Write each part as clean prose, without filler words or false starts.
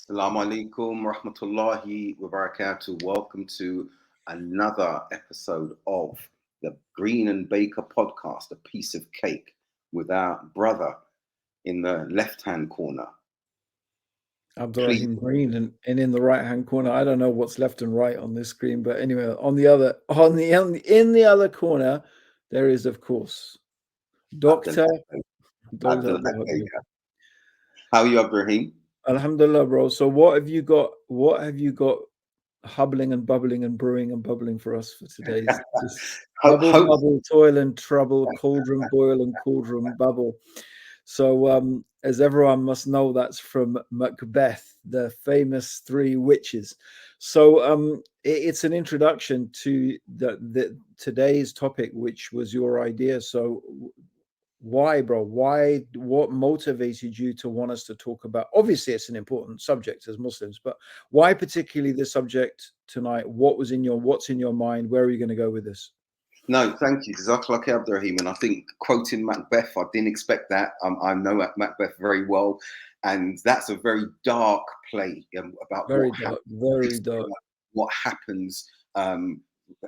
Assalamu alaikum rahmatullahi wa barakatuh. Welcome to another episode of the Green and Baker podcast, A Piece of Cake, with our brother in the left-hand corner. Please. Abdurraheem Green, and in the right hand corner, I don't know what's left and right on this screen, but anyway, in the other corner, there is, of course, Abdul Doctor Abdul Abdul Haqq. Haqq. How are you, Abdurraheem? Alhamdulillah, bro. So what have you got? What have you got hubbling and bubbling and brewing and bubbling for us for today's just bubble, Hope. bubble, toil and trouble, cauldron, boil and cauldron, bubble. So, as everyone must know, that's from Macbeth, the famous three witches. So, it's an introduction to the today's topic, which was your idea. So, why, bro? Why? What motivated you to want us to talk about? Obviously, it's an important subject as Muslims, but why particularly the subject tonight? What's in your mind? Where are you going to go with this? No, thank you. Jazakallah khair, Abdurraheem. And I think quoting Macbeth, I didn't expect that. I know Macbeth very well. And that's a very dark play about Very dark, very dark. What happens,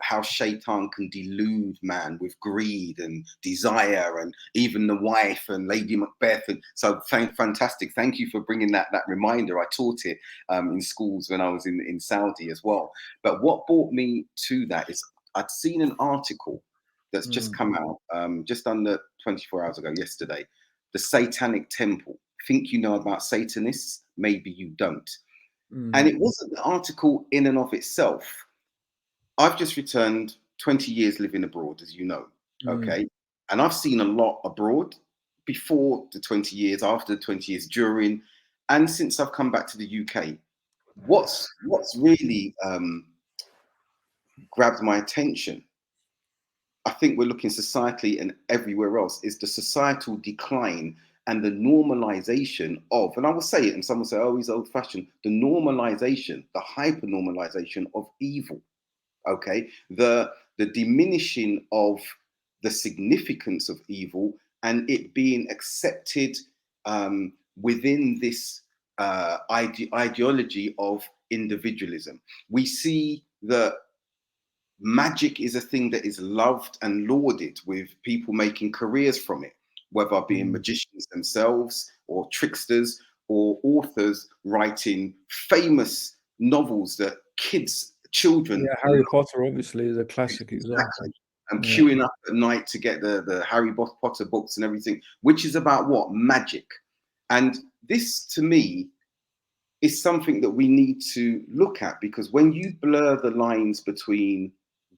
how Shaitan can delude man with greed and desire, and even the wife and Lady Macbeth. And so fantastic. Thank you for bringing that reminder. I taught it in schools when I was in Saudi as well. But what brought me to that is I'd seen an article that's just come out just under 24 hours ago, yesterday. The Satanic Temple. Think you know about Satanists? Maybe you don't. And it wasn't the article in and of itself. I've just returned 20 years living abroad, as you know. Okay. And I've seen a lot abroad before the 20 years, after the 20 years, during, and since I've come back to the UK. What's really grabbed my attention, I think we're looking societally and everywhere else, is the societal decline and the normalization of, and I will say it, and some will say, oh, he's old fashioned, the normalization, the hyper normalization of evil. Okay. The diminishing of the significance of evil and it being accepted within this ideology of individualism. We see that magic is a thing that is loved and lauded, with people making careers from it, whether being magicians themselves or tricksters or authors writing famous novels that children. Yeah, Harry Potter obviously is a classic example. Exactly. And queuing up at night to get the Harry Potter books and everything, which is about what? Magic. And this, to me, is something that we need to look at, because when you blur the lines between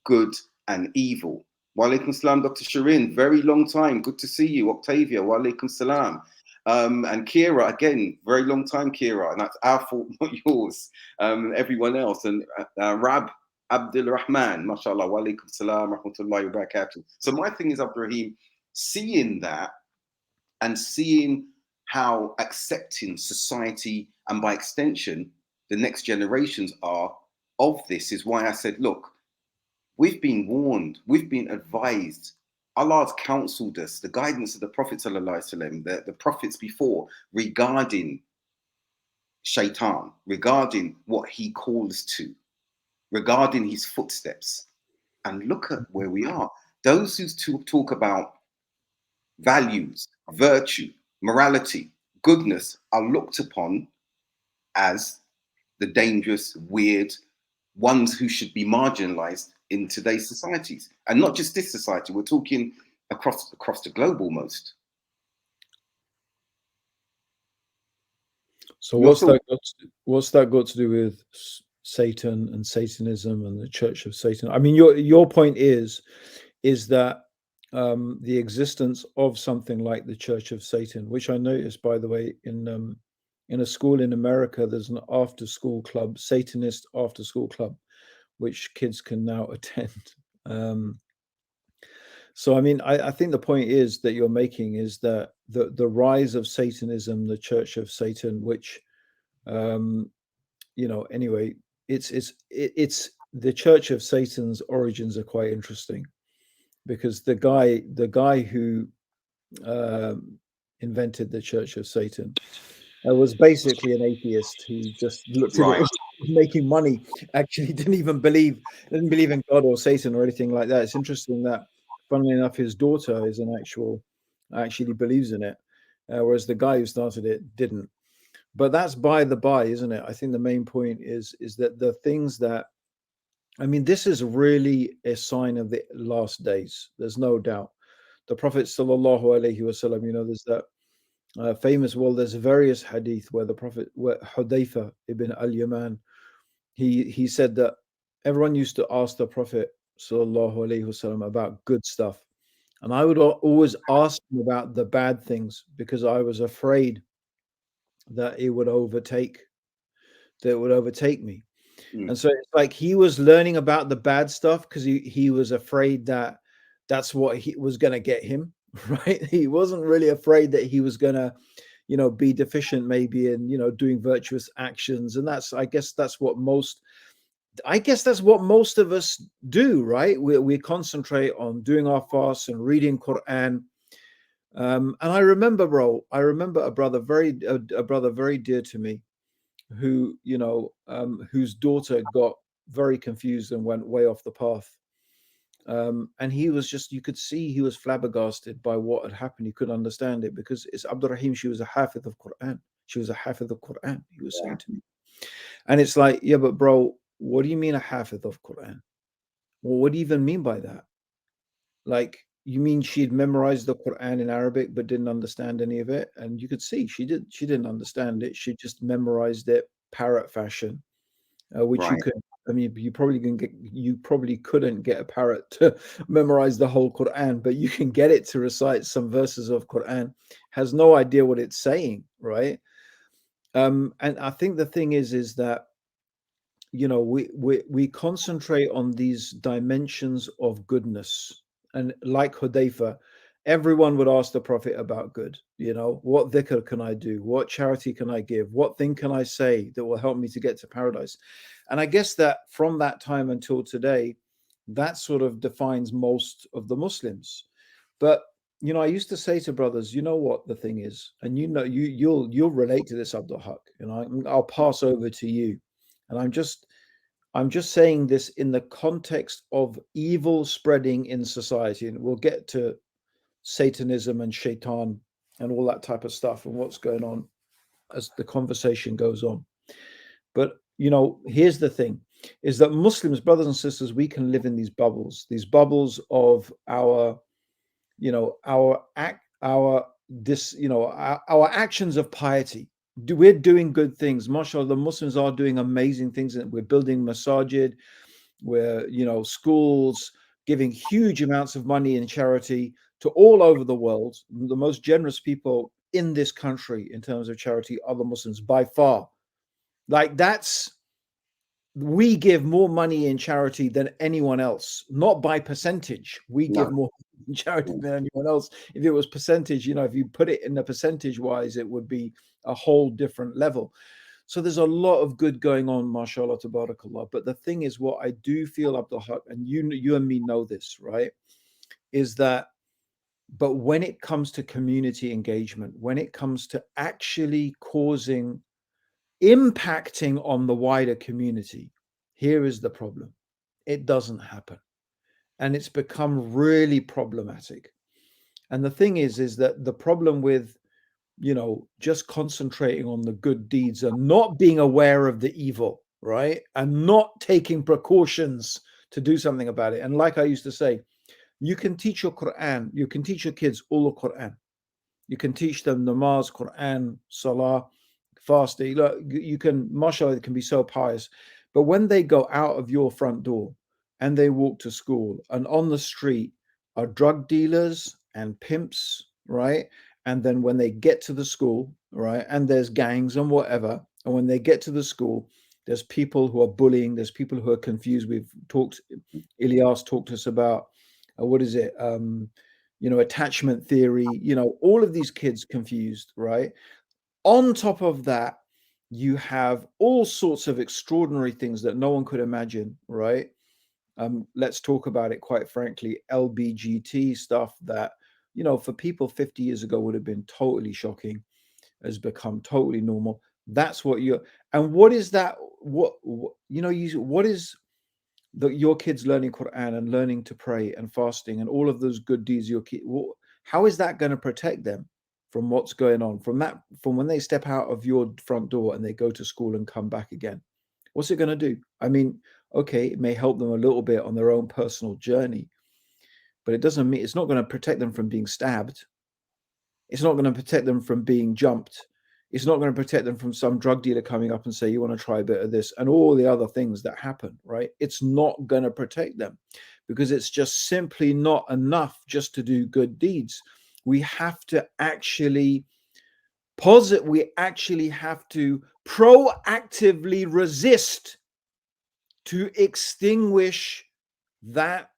good and evil. Wa alaikum salam, Dr. Shireen, very long time. Good to see you. Octavia, wa alaikum salam. And Kira, again, very long time, Kira. And that's our fault, not yours. Everyone else. And Rab Abdul Rahman, mashallah, wa alaikum salam, rahmatullahi wa barakatuh. So my thing is, Abdurraheem, seeing that and seeing how accepting society and by extension the next generations are of this is why I said, look, we've been warned, we've been advised. Allah's counseled us, the guidance of the Prophet ﷺ, the prophets before, regarding Shaitan, regarding what he calls to, regarding his footsteps. And look at where we are. Those who talk about values, virtue, morality, goodness are looked upon as the dangerous, weird ones who should be marginalized in today's societies. And not just this society, we're talking across the globe almost. So what's that got to do with Satan and Satanism and the Church of Satan? I mean, your point is that the existence of something like the Church of Satan, which I noticed, by the way, in a school in America, there's an after-school club, Satanist after-school club, which kids can now attend. So, I mean, I think the point is that you're making is that the rise of Satanism, the Church of Satan, which, anyway, it's the Church of Satan's origins are quite interesting, because the guy who invented the Church of Satan Was basically an atheist who just looked at it Right. as making money. Actually, didn't believe in God or Satan or anything like that. It's interesting that, funnily enough, his daughter is an actually believes in it, whereas the guy who started it didn't. But that's by the by, isn't it? I think the main point is that the things that, I mean, this is really a sign of the last days. There's no doubt. The Prophet sallallahu alaihi wasallam, there's that famous. Well, there's various hadith where the Prophet, where Hudayfa ibn al-Yaman, he said that everyone used to ask the Prophet sallallahu alaihi wasallam about good stuff, and I would always ask him about the bad things because I was afraid that it would overtake me. Mm. And so it's like he was learning about the bad stuff because he was afraid that that's what he was going to get him, right? He wasn't really afraid that he was going to, be deficient maybe in, doing virtuous actions. And I guess that's what most of us do, right? We concentrate on doing our fasts and reading Quran. And I remember a brother very dear to me who, whose daughter got very confused and went way off the path. And he was just, you could see he was flabbergasted by what had happened. He couldn't understand it because it's Abdurraheem. She was a hafiz of Quran. She was a hafiz of Quran, he was saying to me. And it's like, yeah, but bro, what do you mean a hafiz of Quran? Well, what do you even mean by that? Like, you mean she'd memorized the Quran in Arabic but didn't understand any of it? And you could see she didn't understand it. She just memorized it parrot fashion, which you Right. could. I mean, you probably couldn't get a parrot to memorize the whole Quran, but you can get it to recite some verses of Quran. Has no idea what it's saying, right? And I think the thing is that we concentrate on these dimensions of goodness, and like Hudayfa, everyone would ask the Prophet about good. What dhikr can I do? What charity can I give? What thing can I say that will help me to get to paradise? And I guess that from that time until today, that sort of defines most of the Muslims. But I used to say to brothers, you know what the thing is, and you'll relate to this, Abdul Haqq, I'll pass over to you. And I'm just saying this in the context of evil spreading in society, and we'll get to Satanism and Shaitan and all that type of stuff and what's going on as the conversation goes on. But here's the thing: is that Muslims, brothers and sisters, we can live in these bubbles of our, our act, our this, our actions of piety. We're doing good things. MashaAllah, the Muslims are doing amazing things. We're building masajid, we're, schools, giving huge amounts of money in charity to all over the world. The most generous people in this country in terms of charity are the Muslims by far. Like we give more money in charity than anyone else, not by percentage. We give No. more in charity than anyone else. If it was percentage, if you put it in the percentage wise, it would be a whole different level. So there's a lot of good going on, mashallah, tabarakallah. But the thing is, what I do feel, Abdul Haqq, and you and me know this, right, is that, but when it comes to community engagement, when it comes to actually impacting on the wider community, here is the problem. It doesn't happen. And it's become really problematic. And the thing is that the problem with, just concentrating on the good deeds and not being aware of the evil, right? And not taking precautions to do something about it. And like I used to say, you can teach your Quran, you can teach your kids all the Quran. You can teach them namaz, Quran, salah, fasting. Look, you can, mashallah, it can be so pious. But when they go out of your front door and they walk to school, and on the street are drug dealers and pimps, right? And then when they get to the school, right, and there's gangs and whatever, and when they get to the school, there's people who are bullying, there's people who are confused. Ilyas talked to us about, what is it? Attachment theory, all of these kids confused, right? On top of that, you have all sorts of extraordinary things that no one could imagine, right? Let's talk about it quite frankly, LBGT stuff that, for people 50 years ago would have been totally shocking. has become totally normal. That's what you're, and what is that? What you know? What is your kids learning Quran and learning to pray and fasting and all of those good deeds? Your kid, how is that going to protect them from what's going on from when they step out of your front door and they go to school and come back again? What's it going to do? I mean, okay, it may help them a little bit on their own personal journey, but it doesn't mean it's not going to protect them from being stabbed. It's not going to protect them from being jumped. It's not going to protect them from some drug dealer coming up and say, you want to try a bit of this and all the other things that happen, right? It's not going to protect them because it's just simply not enough just to do good deeds. We have to actually we actually have to proactively resist to extinguish that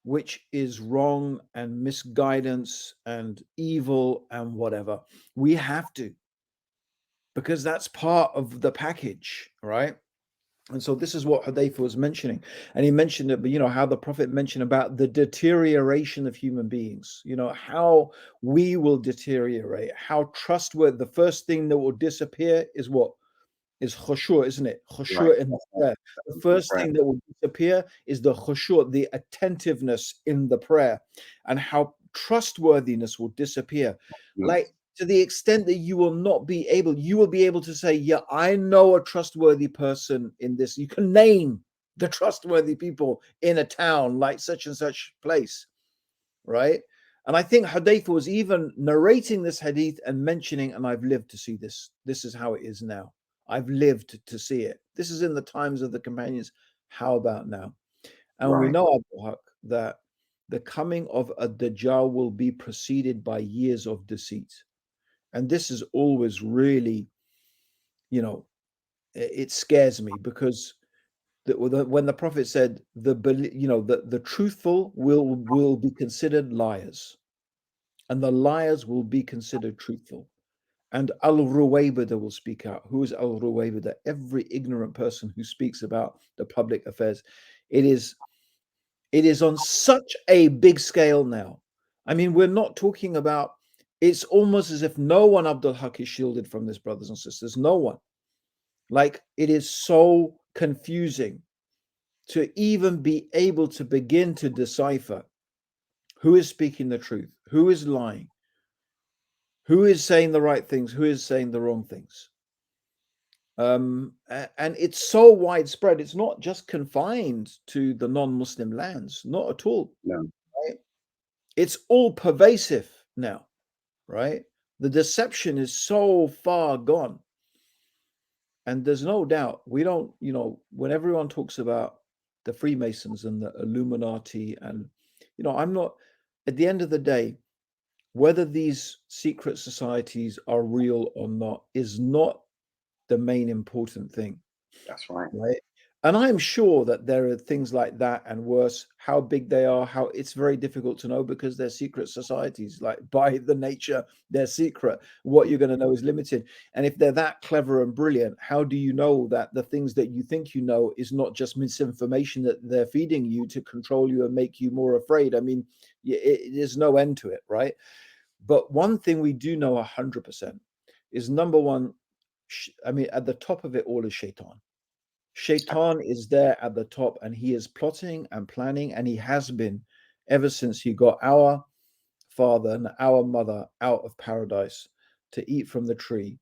which is wrong and misguidance and evil and whatever. We have to, because that's part of the package, right? And so this is what Hudayfa was mentioning. And he mentioned it, but how the Prophet mentioned about the deterioration of human beings, how we will deteriorate, how trustworthy. The first thing that will disappear is what? Is khushu', isn't it? Right. Khushu' in the prayer. The first thing that will disappear is the khushu', the attentiveness in the prayer, and how trustworthiness will disappear. Like, to the extent that you will be able to say, yeah, I know a trustworthy person in this. You can name the trustworthy people in a town like such and such place, right? And I think Hudayfa was even narrating this hadith and mentioning, and I've lived to see this. This is how it is now. I've lived to see it. This is in the times of the companions. How about now? And we know, Abdul Haqq, that the coming of a Dajjal will be preceded by years of deceit. And this is always really, it scares me because when the Prophet said the truthful will be considered liars, and the liars will be considered truthful. And Al-Ruwaybida will speak out. Who is Al-Ruwaybida? Every ignorant person who speaks about the public affairs. It is on such a big scale now. I mean, we're not talking about, it's almost as if no one, Abdul Haqq, is shielded from this, brothers and sisters. No one. Like, it is so confusing to even be able to begin to decipher who is speaking the truth, who is lying, who is saying the right things, who is saying the wrong things. And it's so widespread. It's not just confined to the non-Muslim lands, not at all. No. Right? It's all pervasive now, right? The deception is so far gone. And there's no doubt, we don't, when everyone talks about the Freemasons and the Illuminati, and, I'm not, at the end of the day, whether these secret societies are real or not is not the main important thing. That's right. Right. And I'm sure that there are things like that and worse. How big they are, how it's very difficult to know because they're secret societies. Like, by the nature, they're secret. What you're going to know is limited. And if they're that clever and brilliant, how do you know that the things that you think you know is not just misinformation that they're feeding you to control you and make you more afraid? I mean, there's no end to it, right? But one thing we do know 100% is, number one, at the top of it all is Shaitan. Shaitan is there at the top, and he is plotting and planning, and he has been ever since he got our father and our mother out of paradise to eat from the tree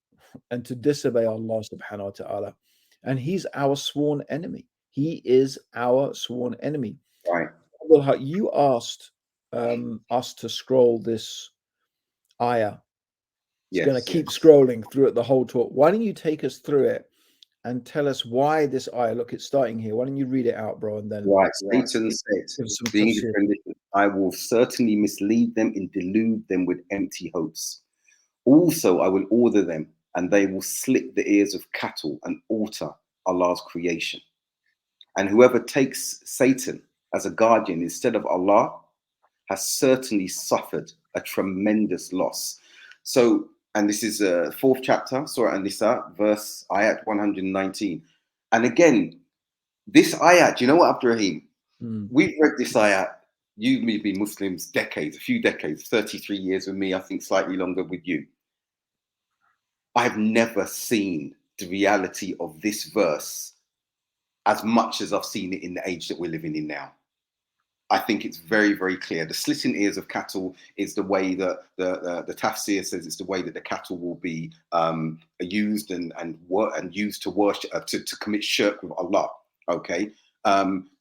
and to disobey Allah subhanahu wa ta'ala. And he's our sworn enemy. He is our sworn enemy. Right. Well, you asked us to scroll this ayah. It's going to keep scrolling through it the whole talk. Why don't you take us through it and tell us why this ayah? Look, it's starting here. Why don't you read it out, bro? And then Satan said, being defended, I will certainly mislead them and delude them with empty hopes. Also, I will order them, and they will slit the ears of cattle and alter Allah's creation. And whoever takes Satan as a guardian instead of Allah has certainly suffered a tremendous loss. So, and this is fourth chapter, Surah An-Nisa, verse ayat 119. And again, this ayat, you know what, Abdurraheem? We've read this ayat, you may be Muslims a few decades, 33 years with me, I think slightly longer with you. I've never seen the reality of this verse as much as I've seen it in the age that we're living in now. I think it's very, very clear. The slitting ears of cattle is the way that the tafsir says it's the way that the cattle will be used and used to worship, to commit shirk with Allah. Okay.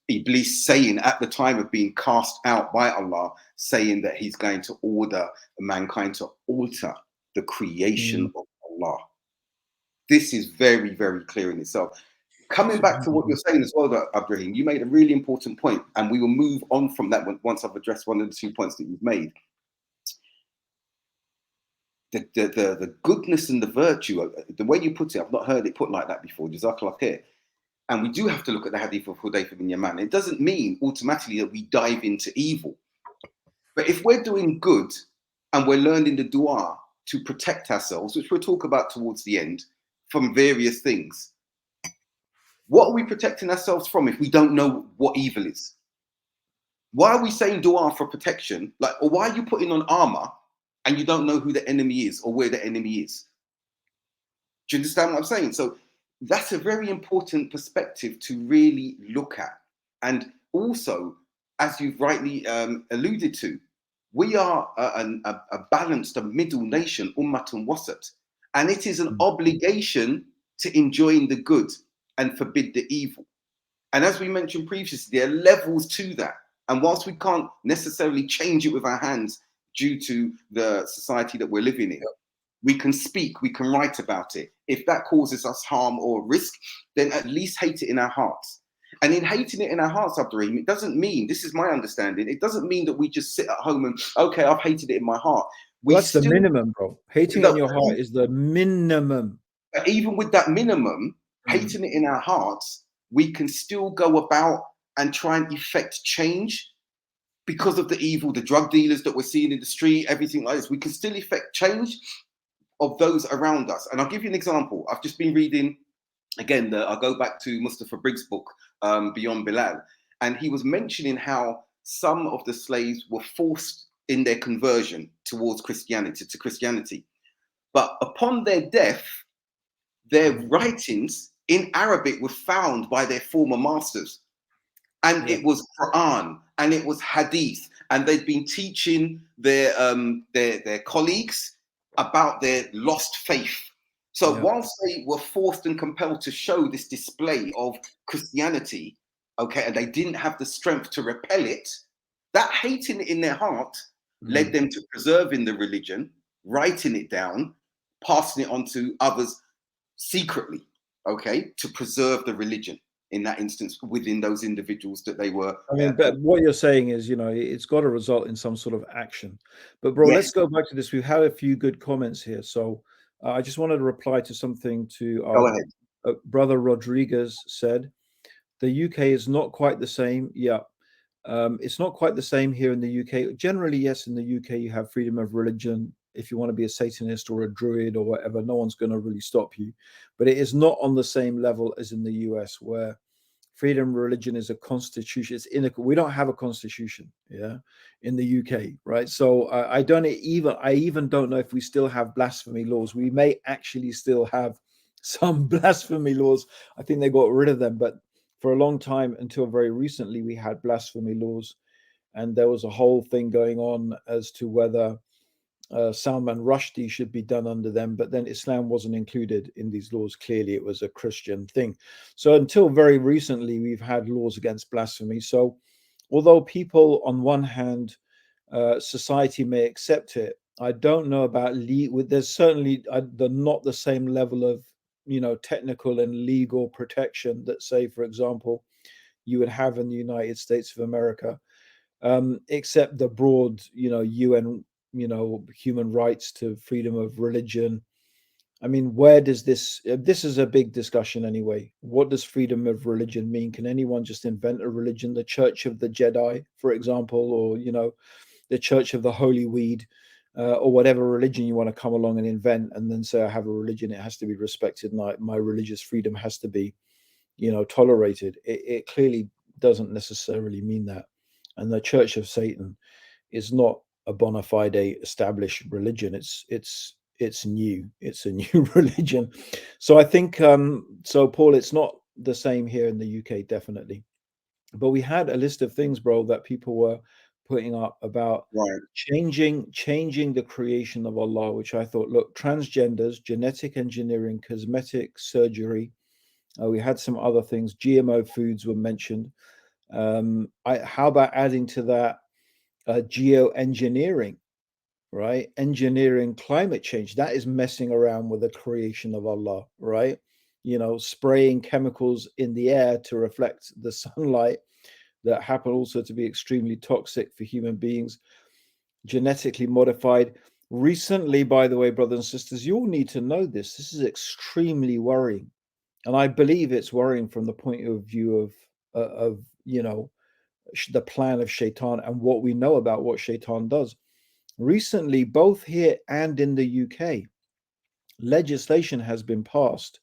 Iblis saying at the time of being cast out by Allah, saying that he's going to order mankind to alter the creation of Allah. This is very, very clear in itself. Coming back to what you're saying as well, Abdurraheem, you made a really important point, and we will move on from that once I've addressed one of the 2 points that you've made. The goodness and the virtue, the way you put it, I've not heard it put like that before. Jazakallah khair. And we do have to look at the hadith of Hudayfa bin Yaman. It doesn't mean automatically that we dive into evil. But if we're doing good and we're learning the dua to protect ourselves, which we'll talk about towards the end, from various things, what are we protecting ourselves from if we don't know what evil is? Why are we saying dua for protection? Or why are you putting on armor and you don't know who the enemy is or where the enemy is? Do you understand what I'm saying? So that's a very important perspective to really look at. And also, as you've rightly alluded to, we are a balanced, a middle nation, ummatun wasat. And it is an obligation to enjoying the good and forbid the evil. And as we mentioned previously, there are levels to that. And whilst we can't necessarily change it with our hands due to the society that we're living in, we can speak, we can write about it. If that causes us harm or risk, then at least hate it in our hearts. And in hating it in our hearts, Abdurraheem, it doesn't mean, this is my understanding, it doesn't mean that we just sit at home and, okay, I've hated it in my heart. That's the minimum, bro. Hating it in your heart is the minimum. But even with that minimum, hating it in our hearts, we can still go about and try and effect change because of the evil, the drug dealers that we're seeing in the street, everything like this. We can still effect change of those around us. And I'll give you an example. I've just been reading, again, I'll go back to Mustafa Briggs' book, Beyond Bilal. And he was mentioning how some of the slaves were forced in their conversion towards Christianity. But upon their death, their writings in Arabic were found by their former masters. And it was Quran and it was Hadith. And they'd been teaching their colleagues about their lost faith. So whilst they were forced and compelled to show this display of Christianity, okay, and they didn't have the strength to repel it, that hating it in their heart led them to preserving the religion, writing it down, passing it on to others secretly, okay, to preserve the religion in that instance within those individuals that they were. I mean, but what you're saying is, it's got to result in some sort of action. But bro, let's go back to this. We've had a few good comments here. So I just wanted to reply to something to our brother Rodriguez said. The UK is not quite the same. Yeah. It's not quite the same here in the UK. Generally, yes, in the UK, you have freedom of religion. If you want to be a Satanist or a Druid or whatever, no one's going to really stop you. But it is not on the same level as in the US, where freedom of religion is a constitution. We don't have a constitution, in the UK, right? So I even don't know if we still have blasphemy laws. We may actually still have some blasphemy laws. I think they got rid of them, but for a long time, until very recently, we had blasphemy laws, and there was a whole thing going on as to whether Salman Rushdie should be done under them, but then Islam wasn't included in these laws. Clearly, it was a Christian thing. So until very recently, we've had laws against blasphemy. So although people, on one hand, society may accept it, I don't know about there's certainly not the same level of technical and legal protection that, say, for example, you would have in the United States of America, except the broad, UN, human rights to freedom of religion. I mean, where does this is a big discussion anyway. What does freedom of religion mean? Can anyone just invent a religion? The Church of the Jedi, for example, or, the Church of the Holy Weed, or whatever religion you want to come along and invent and then say, I have a religion, it has to be respected, and my religious freedom has to be, tolerated. It clearly doesn't necessarily mean that. And the Church of Satan is not a bona fide established religion. It's it's new. It's a new religion. So I think so Paul, it's not the same here in the UK, definitely. But we had a list of things, bro, that people were putting up about Right. changing the creation of Allah, which I thought, look, transgenders, genetic engineering, cosmetic surgery. We had some other things. GMO foods were mentioned. How about adding to that geoengineering, right? Engineering climate change. That is messing around with the creation of Allah, right? You know, spraying chemicals in the air to reflect the sunlight that happen also to be extremely toxic for human beings, genetically modified. Recently, by the way, brothers and sisters, you all need to know this. This is extremely worrying. And I believe it's worrying from the point of view of you know, the plan of Shaitan and what we know about what Shaitan does. Recently, both here and in the UK, legislation has been passed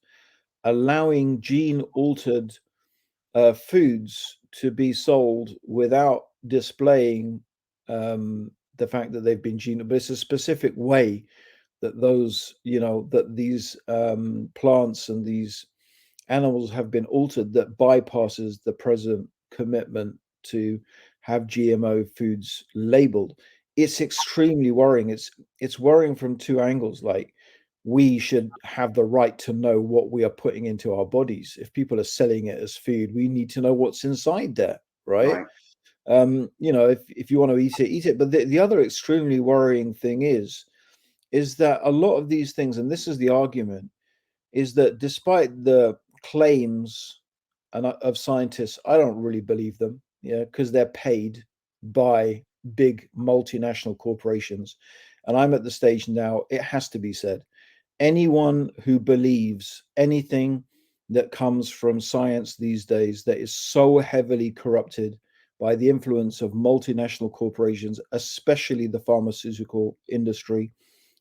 allowing gene altered foods to be sold without displaying the fact that they've been gene, but it's a specific way that those, you know, that these plants and these animals have been altered that bypasses the present commitment to have GMO foods labeled. It's extremely worrying. It's worrying from two angles. Like, we should have the right to know what we are putting into our bodies. If people are selling it as food, we need to know what's inside there, right? Right. You know, if you want to eat it, eat it. But the other extremely worrying thing is that a lot of these things, and this is the argument, is that despite the claims of scientists, I don't really believe them, yeah, because they're paid by big multinational corporations. And I'm at the stage now, it has to be said, anyone who believes anything that comes from science these days that is so heavily corrupted by the influence of multinational corporations, especially the pharmaceutical industry,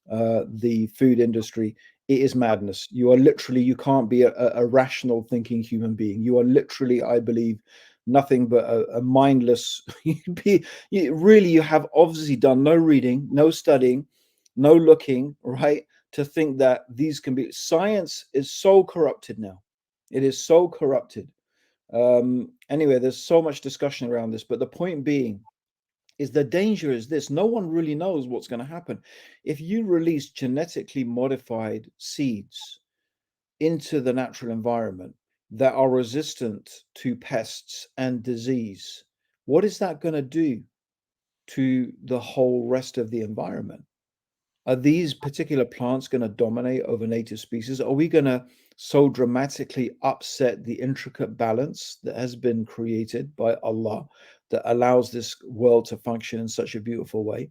the food industry, it is madness. You are literally, you can't be a rational thinking human being. You are literally, I believe, nothing but a mindless. You have obviously done no reading, no studying, no looking, right? To think that these can be, science is so corrupted now. It is so corrupted. Anyway, there's so much discussion around this, but the point being is the danger is this: no one really knows what's going to happen if you release genetically modified seeds into the natural environment that are resistant to pests and disease. What is that going to do to the whole rest of the environment? Are these particular plants going to dominate over native species? Are we going to so dramatically upset the intricate balance that has been created by Allah that allows this world to function in such a beautiful way?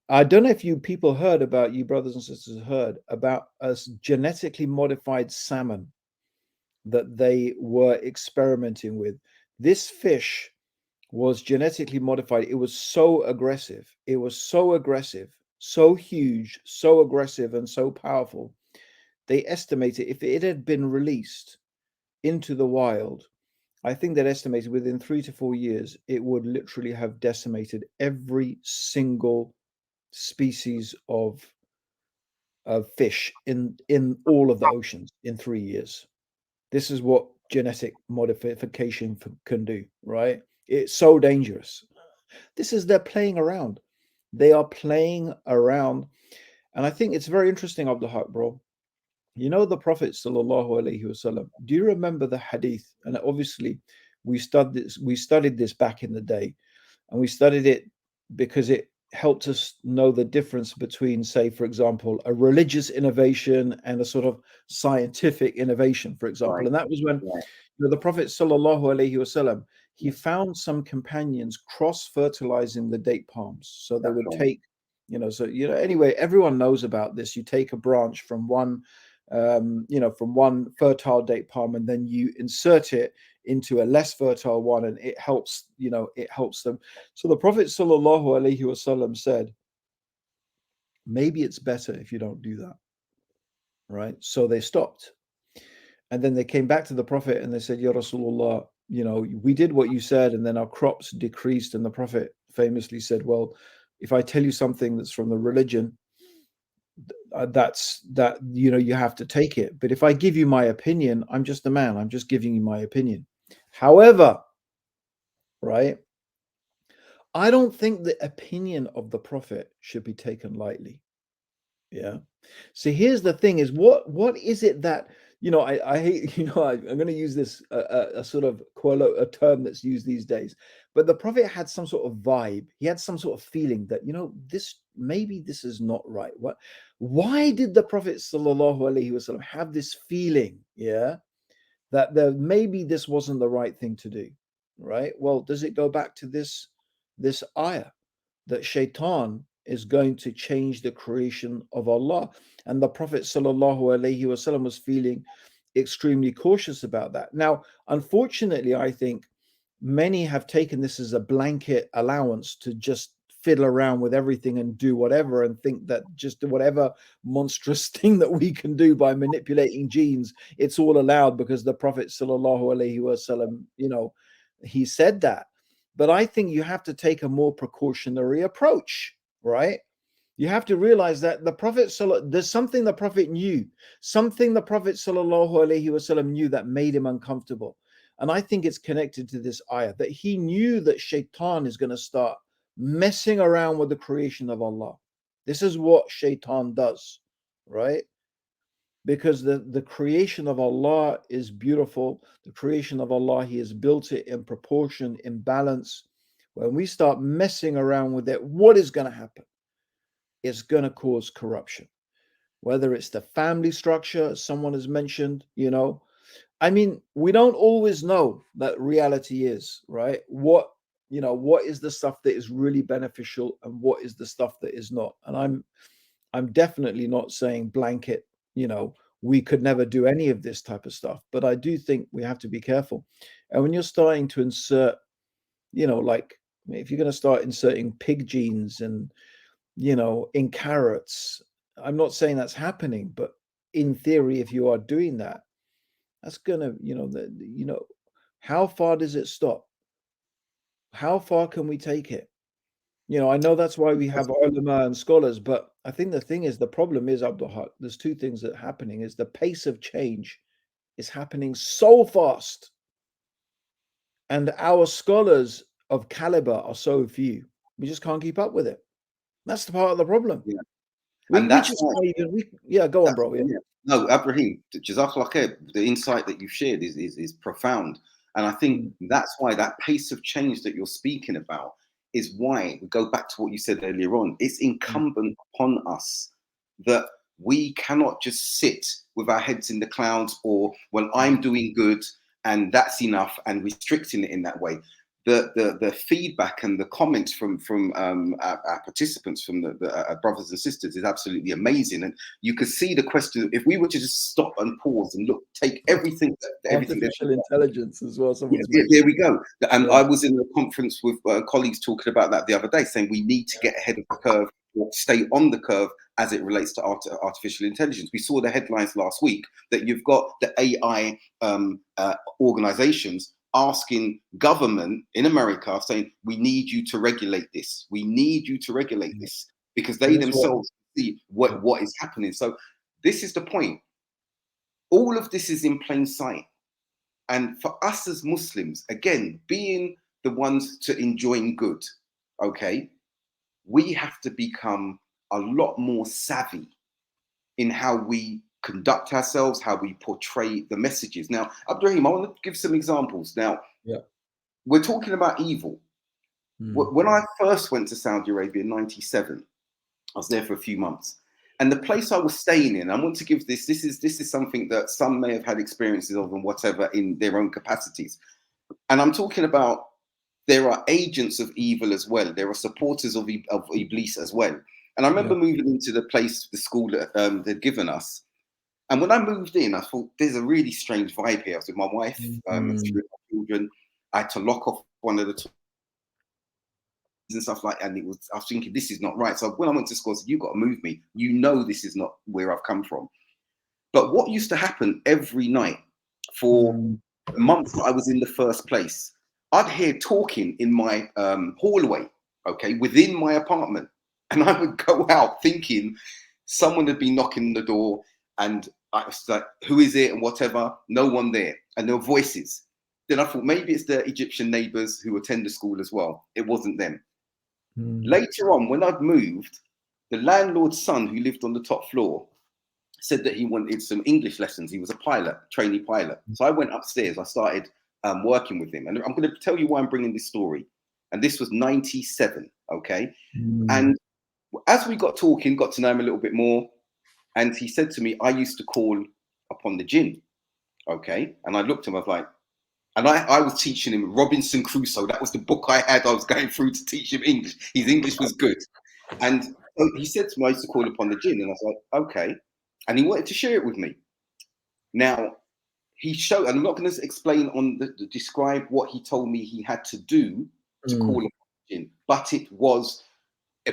I don't know if you people heard about, you brothers and sisters heard about a genetically modified salmon that they were experimenting with. This fish was genetically modified. It was so aggressive. It was so aggressive, so huge, so aggressive, and so powerful. They estimated if it had been released into the wild, I think that estimated within 3 to 4 years, it would literally have decimated every single species of fish in all of the oceans in 3 years. This is what genetic modification can do, right? It's so dangerous. This is, they're playing around. They are playing around. And I think it's very interesting, Abdul Haqq, bro. You know the Prophet sallallahu alaihi wasallam. Do you remember the hadith? And obviously, we studied this back in the day, and we studied it because it helped us know the difference between, say, for example, a religious innovation and a sort of scientific innovation, for example. Right. And that was when, Right. the Prophet sallallahu alaihi wasallam, he found some companions cross-fertilizing the date palms. So they That's would right. take, anyway, everyone knows about this. You take a branch from from one fertile date palm, and then you insert it into a less fertile one, and it helps them. So the Prophet sallallahu alaihi wasallam said, maybe it's better if you don't do that, right? So they stopped, and then they came back to the Prophet and they said, Ya Rasulullah, we did what you said, and then our crops decreased. And the Prophet famously said, well, if I tell you something that's from the religion, that you have to take it. But if I give you my opinion, I'm just a man. I'm just giving you my opinion. However, right, I don't think the opinion of the prophet should be taken lightly. Yeah. So here's the thing: is what is it that I hate. I'm going to use this a sort of a term that's used these days, but the prophet had some sort of vibe. He had some sort of feeling that this is not right. Why did the Prophet sallallahu alaihi wasallam have this feeling? Yeah, that maybe this wasn't the right thing to do. Right. Well, does it go back to this ayah that shaitan is going to change the creation of Allah? And the Prophet sallallahu alaihi wasallam was feeling extremely cautious about that. Now, unfortunately, I think many have taken this as a blanket allowance to just fiddle around with everything and do whatever, and think that just whatever monstrous thing that we can do by manipulating genes, it's all allowed because the Prophet sallallahu alaihi wasallam, he said that. But I think you have to take a more precautionary approach, right? You have to realize that the Prophet, there's something the Prophet knew, something the Prophet sallallahu alaihi wasallam knew that made him uncomfortable. And I think it's connected to this ayah, that he knew that shaitan is going to start messing around with the creation of Allah. This is what shaitan does, right? Because the creation of Allah is beautiful. The creation of Allah, he has built it in proportion, in balance. When we start messing around with it, what is going to happen? It's going to cause corruption. Whether it's the family structure, someone has mentioned, I mean, we don't always know that reality is, right? What is the stuff that is really beneficial and what is the stuff that is not? And I'm definitely not saying blanket, we could never do any of this type of stuff, but I do think we have to be careful. And when you're starting to insert, like if you're going to start inserting pig genes and, in carrots, I'm not saying that's happening, but in theory, if you are doing that, that's gonna, how far does it stop? How far can we take it? I know that's why we have ulama and scholars, but I think the thing is, the problem is, Abdul Haqq, there's two things that are happening. Is the pace of change is happening so fast, and our scholars of caliber are so few. We just can't keep up with it. That's the part of the problem. Yeah. We And that's just why, can't even. Yeah, go on, bro. Yeah. yeah. No, Abdurraheem, Jazakallah khair, the insight that you've shared is profound. And I think that's why that pace of change that you're speaking about is why we go back to what you said earlier on. It's incumbent upon us that we cannot just sit with our heads in the clouds, or when I'm doing good and that's enough, and restricting it in that way. The feedback and the comments from our participants, from the brothers and sisters, is absolutely amazing. And you could see the question, if we were to just stop and pause and look, take everything, artificial intelligence as well. There we go. And I was in a conference with colleagues talking about that the other day, saying we need to get ahead of the curve, or stay on the curve as it relates to artificial intelligence. We saw the headlines last week that you've got the AI organizations asking government in America, saying, we need you to regulate this. We need you to regulate this, because they themselves see what is happening. So this is the point. All of this is in plain sight. And for us as Muslims, again, being the ones to enjoying good, okay, we have to become a lot more savvy in how we conduct ourselves, how we portray the messages. Now, Abdurraheem, I want to give some examples. Now, we're talking about evil. When I first went to Saudi Arabia in '97, I was there for a few months. And the place I was staying in, I want to give this is something that some may have had experiences of and whatever in their own capacities. And I'm talking about, there are agents of evil as well. There are supporters of Iblis as well. And I remember moving into the place, the school that they'd given us. And when I moved in, I thought, there's a really strange vibe here. I was with my wife and 3 of my children. I had to lock off one of the and stuff like that. And I was thinking, this is not right. So when I went to school, I said, you've got to move me. You know this is not where I've come from. But what used to happen every night for months that I was in the first place, I'd hear talking in my hallway, okay, within my apartment. And I would go out thinking, someone had been knocking on the door, and I was like, who is it and whatever? No one there. And there were voices. Then I thought maybe it's the Egyptian neighbors who attend the school as well. It wasn't them. Later on, when I'd moved, the landlord's son who lived on the top floor said that he wanted some English lessons. He was a pilot, trainee pilot. So I went upstairs. I started working with him. And I'm going to tell you why I'm bringing this story. And this was 97, okay? And as we got talking, got to know him a little bit more, and he said to me, I used to call upon the jinn, okay? And I looked at him, I was like, and I was teaching him Robinson Crusoe. That was the book I had. I was going through to teach him English. His English was good. And so he said to me, I used to call upon the jinn. And I was like, okay. And he wanted to share it with me. Now, he showed, and I'm not going to explain on describe what he told me he had to do to call upon the jinn, but it was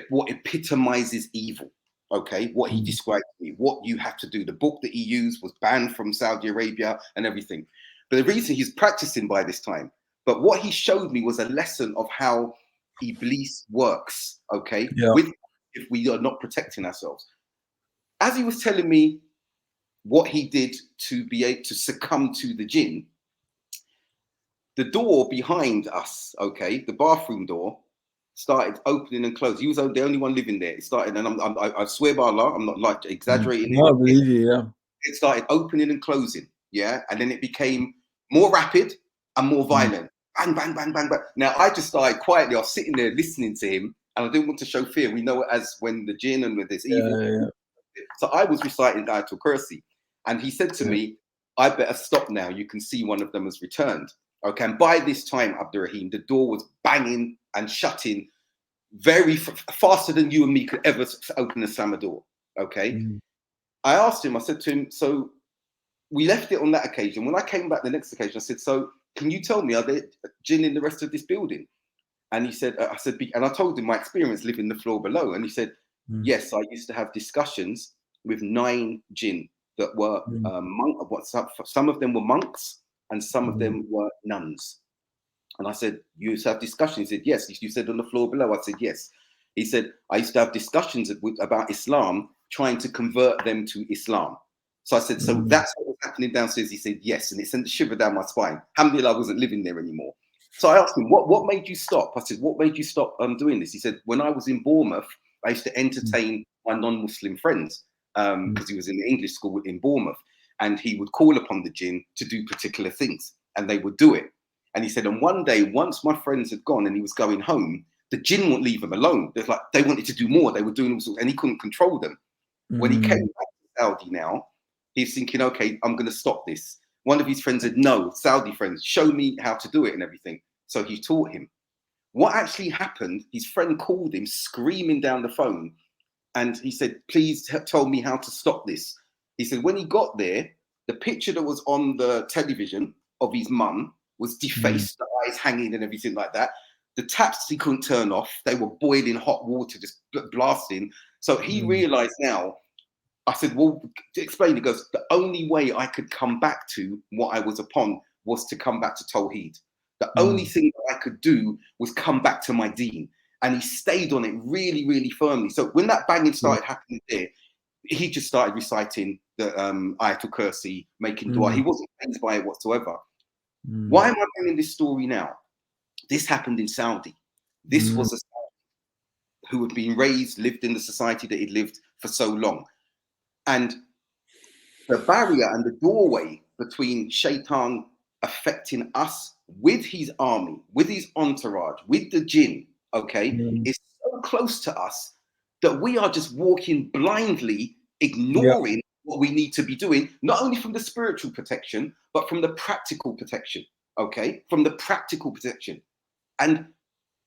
what epitomizes evil. Okay, what he described to me, what you have to do. The book that he used was banned from Saudi Arabia and everything. But the reason he's practicing by this time, but what he showed me was a lesson of how Iblis works, okay? Yeah. If we are not protecting ourselves. As he was telling me what he did to be able to succumb to the jinn, the door behind us, okay, the bathroom door, started opening and closing. He was the only one living there. It started, and I swear by Allah, I'm not like exaggerating. I believe you, yeah. It started opening and closing, yeah, and then it became more rapid and more violent. Bang, bang, bang, bang, bang. Now I just started quietly. I was sitting there listening to him, and I didn't want to show fear. We know it as when the jinn and with this evil. Yeah. So I was reciting Ayatul Kursi, and he said to me, "I better stop now. You can see one of them has returned." Okay, and by this time, Abdurraheem, the door was banging and shutting very faster than you and me could ever open a slammer door. Okay, I asked him. I said to him, "So." We left it on that occasion. When I came back the next occasion, I said, so can you tell me, are there jinn in the rest of this building? And he said, I said, and I told him my experience living the floor below. And he said, yes, I used to have discussions with 9 jinn that were some of them were monks and some of them were nuns. And I said, you used to have discussions? He said, yes. You said on the floor below? I said, yes. He said, I used to have discussions about Islam, trying to convert them to Islam. So I said, so that's what was happening downstairs? He said, yes. And it sent a shiver down my spine. Alhamdulillah, I wasn't living there anymore. So I asked him, what made you stop? I said, what made you stop doing this? He said, when I was in Bournemouth, I used to entertain my non-Muslim friends because he was in the English school in Bournemouth. And he would call upon the jinn to do particular things and they would do it. And he said, and one day, once my friends had gone and he was going home, the jinn wouldn't leave him alone. There's like, they wanted to do more. They were doing all sorts, and he couldn't control them. When he came back to Saudi now, he's thinking, okay, I'm going to stop this. One of his friends said, no, Saudi friends, show me how to do it and everything. So he taught him. What actually happened, his friend called him screaming down the phone. And he said, please tell me how to stop this. He said, when he got there, the picture that was on the television of his mum was defaced, the eyes hanging and everything like that. The taps he couldn't turn off. They were boiling hot water, just blasting. So he realized now, I said, well, to explain, he goes, the only way I could come back to what I was upon was to come back to Tawheed. The only thing that I could do was come back to my deen. And he stayed on it really, really firmly. So when that banging started happening there, he just started reciting the Ayatul Kursi, making dua. He wasn't fazed by it whatsoever. Why am I bringing this story now? This happened in Saudi. This was a Saudi who had been raised, lived in the society that he'd lived for so long. And the barrier and the doorway between Shaitan affecting us with his army, with his entourage, with the jinn, okay, is so close to us that we are just walking blindly, ignoring what we need to be doing, not only from the spiritual protection, but from the practical protection, okay, from the practical protection. And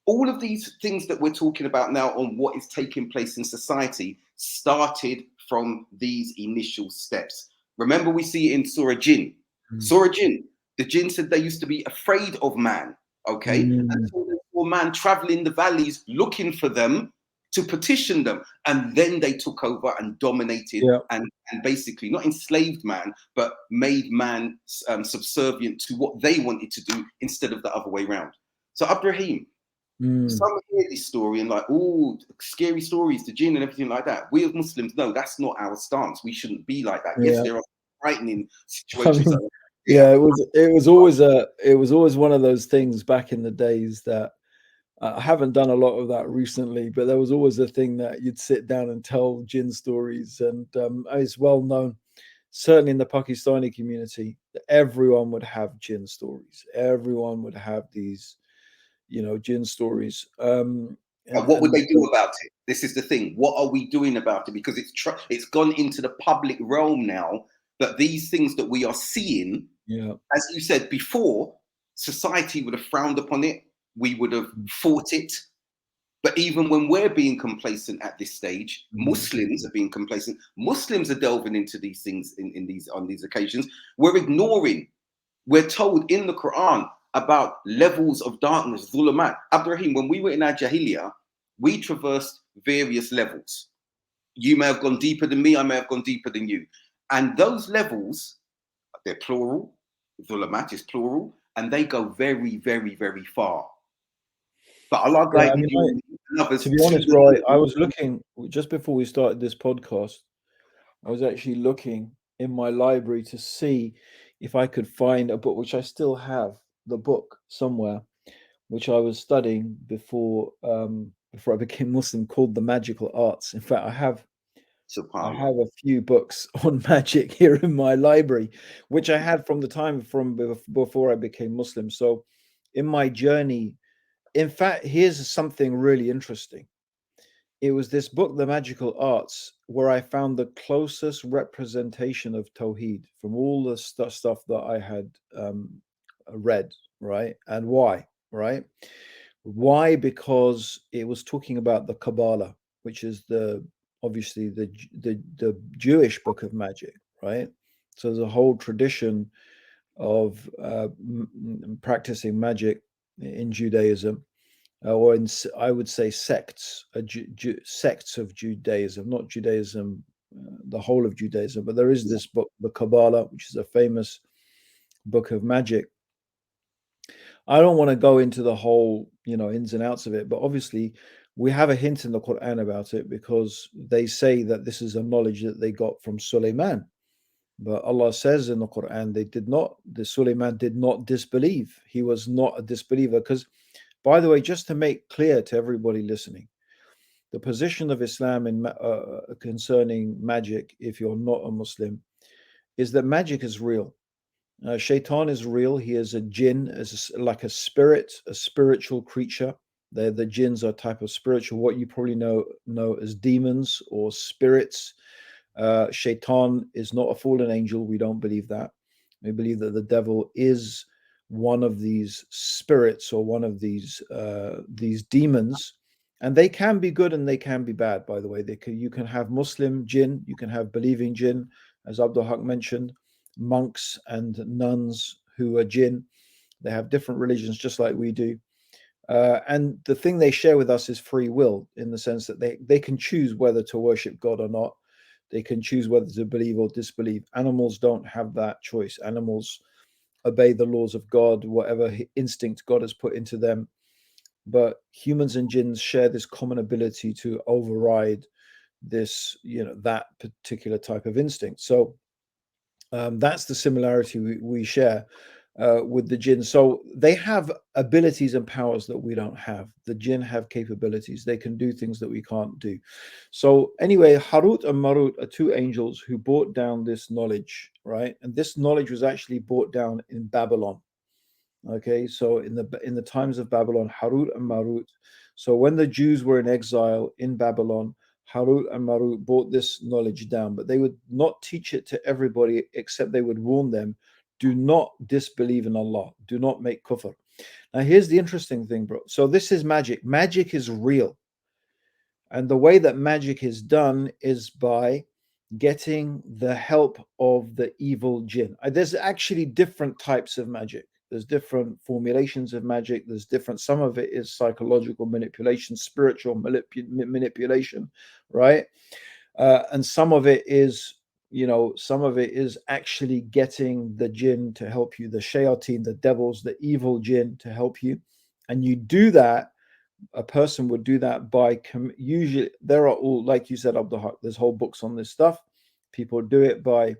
all of these things that we're talking about now on what is taking place in society started from these initial steps. Remember, we see it in Surah Jinn. Surah Jinn, the jinn said they used to be afraid of man, okay? And so they saw man traveling the valleys looking for them to petition them. And then they took over and dominated and basically not enslaved man, but made man subservient to what they wanted to do instead of the other way around. So Abdurraheem, Mm. Some hear this story and like, oh, scary stories, the jinn and everything like that. We as Muslims, no, that's not our stance. We shouldn't be like that. Yes, Yeah. there are frightening I situations mean, that yeah, happen. it was always one of those things back in the days that I haven't done a lot of that recently, but there was always a thing that you'd sit down and tell jinn stories, and it's well known, certainly in the Pakistani community, that everyone would have jinn stories. Everyone would have these, jinn stories. And what would And they do about it? This is the thing. What are we doing about it? Because it's gone into the public realm now that these things that we are seeing, yeah, as you said before, society would have frowned upon it. We would have fought it. But even when we're being complacent at this stage, mm, Muslims are being complacent. Muslims are delving into these things in these on these occasions. We're ignoring. We're told in the Quran about levels of darkness, zulumat. Abdurraheem, when we were in our jahiliyyah, we traversed various levels. You may have gone deeper than me, I may have gone deeper than you. And those levels, they're plural, zulumat is plural, and they go very, very, very far. But Allah yeah. I guided mean, you and to others be to honest, the Roy, I middle. was looking just before we started this podcast. I was actually looking in my library to see if I could find a book, which I still have the book somewhere, which I was studying before I became Muslim, called The Magical Arts. In fact, I SubhanAllah. have a few books on magic here in my library, which I had from the time from before I became Muslim. So, in my journey, in fact, here's something really interesting. It was this book, The Magical Arts, where I found the closest representation of Tawheed from all the stuff that I had read, right? And why, right? Why? Because it was talking about the Kabbalah, which is obviously the Jewish book of magic, right? So there's a whole tradition of practicing magic in Judaism, or I would say sects, sects of Judaism, not Judaism, the whole of Judaism. But there is this book, the Kabbalah, which is a famous book of magic. I don't want to go into the whole, ins and outs of it, but obviously we have a hint in the Quran about it because they say that this is a knowledge that they got from Suleiman. But Allah says in the Quran, the Suleiman did not disbelieve. He was not a disbeliever. Because, by the way, just to make clear to everybody listening, the position of Islam concerning magic, if you're not a Muslim, is that magic is real. Shaitan is real. He is a jinn, like a spirit, a spiritual creature. The jinns are a type of spiritual, what you probably know as demons or spirits. Shaitan is not a fallen angel. We don't believe that. We believe that the devil is one of these spirits or one of these demons, and they can be good and they can be bad. By the way, you can have Muslim jinn, you can have believing jinn, as Abdul Haqq mentioned, monks and nuns who are jinn. They have different religions, just like we do. And the thing they share with us is free will, in the sense that they can choose whether to worship God or not. They can choose whether to believe or disbelieve. Animals don't have that choice. Animals obey the laws of God, whatever instinct God has put into them. But humans and jinns share this common ability to override this, that particular type of instinct. So that's the similarity we share with the jinn. So they have abilities and powers that we don't have. The jinn have capabilities. They can do things that we can't do. So anyway, Harut and Marut are two angels who brought down this knowledge, right? And this knowledge was actually brought down in Babylon. Okay, so in the times of Babylon, Harut and Marut. So when the Jews were in exile in Babylon, Harut and Marut brought this knowledge down, but they would not teach it to everybody, except they would warn them, do not disbelieve in Allah, do not make kufr. Now here's the interesting thing, bro. So this is magic. Magic is real. And the way that magic is done is by getting the help of the evil jinn. There's actually different types of magic. There's different formulations of magic. There's different, some of it is psychological manipulation, spiritual manipulation, right? And some of it is, actually getting the jinn to help you, the shayateen, the devils, the evil jinn to help you. And you do that a person would do that by usually there are all, like you said, Abdul Haqq, there's whole books on this stuff. People do it by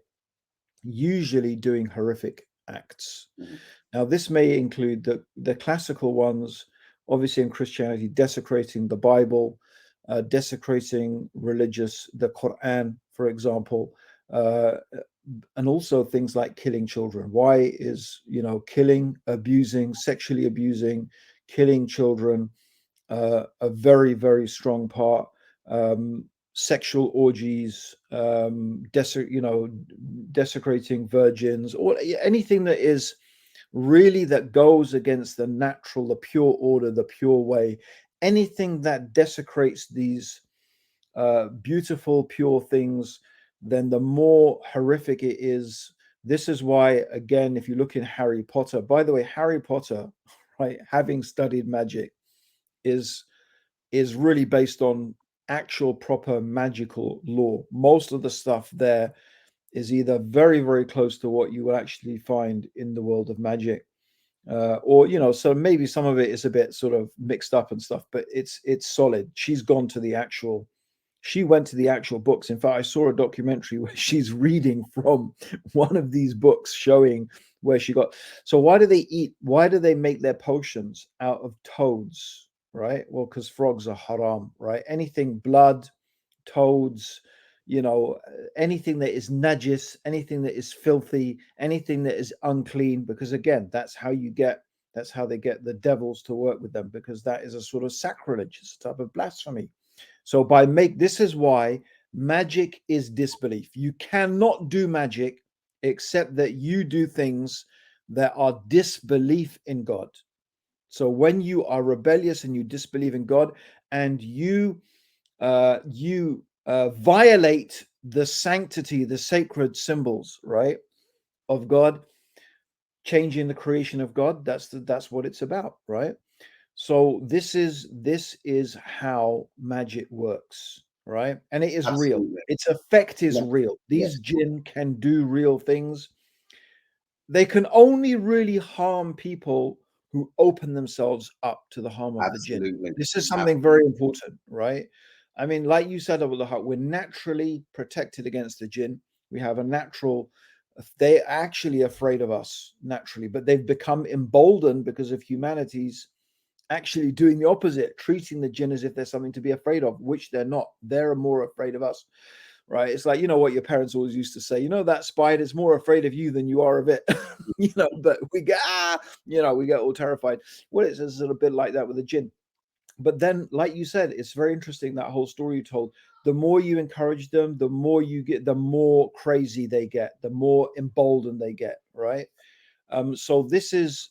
usually doing horrific acts. Mhm. Now, this may include the classical ones, obviously in Christianity, desecrating the Bible, desecrating the Quran, for example, and also things like killing children. Why is, killing, abusing, sexually abusing, killing children a very, very strong part? Sexual orgies, desecrating virgins, or anything that is really that goes against the natural, the pure order, the pure way, anything that desecrates these beautiful, pure things, then the more horrific it is. This is why, again, if you look in Harry Potter, by the way, Harry Potter, right, having studied magic, is really based on actual proper magical law. Most of the stuff there is either very, very close to what you will actually find in the world of magic, or so maybe some of it is a bit sort of mixed up and stuff, but it's solid. She went to the actual books. In fact, I saw a documentary where she's reading from one of these books, showing where she got. So why do they make their potions out of toads? Right, well, because frogs are haram, right? Anything blood, toads, anything that is najis, anything that is filthy, anything that is unclean, because again, that's how they get the devils to work with them, because that is a sort of sacrilege, it's a type of blasphemy. So this is why magic is disbelief. You cannot do magic except that you do things that are disbelief in God. So when you are rebellious and you disbelieve in God, and you violate the sanctity, the sacred symbols, right, of God, changing the creation of God, that's what it's about, right? So this is how magic works, right? And it is real. Absolutely. Its effect is Yeah. real. Yeah. These jinn can do real things. They can only really harm people who open themselves up to the harm of the jinn. Absolutely. This is something Absolutely. very important, right? I mean, like you said, Abdul Haqq, we're naturally protected against the jinn. We have a natural, they're actually afraid of us naturally, but they've become emboldened because of humanity's actually doing the opposite, treating the jinn as if there's something to be afraid of, which they're not. They're more afraid of us. Right, it's like, what your parents always used to say, that spider's more afraid of you than you are of it. But we get we get all terrified. Well, it's a little bit like that with the jinn. But then, like you said, it's very interesting, that whole story you told. The more you encourage them, the more you get, the more crazy they get, the more emboldened they get, right? So this is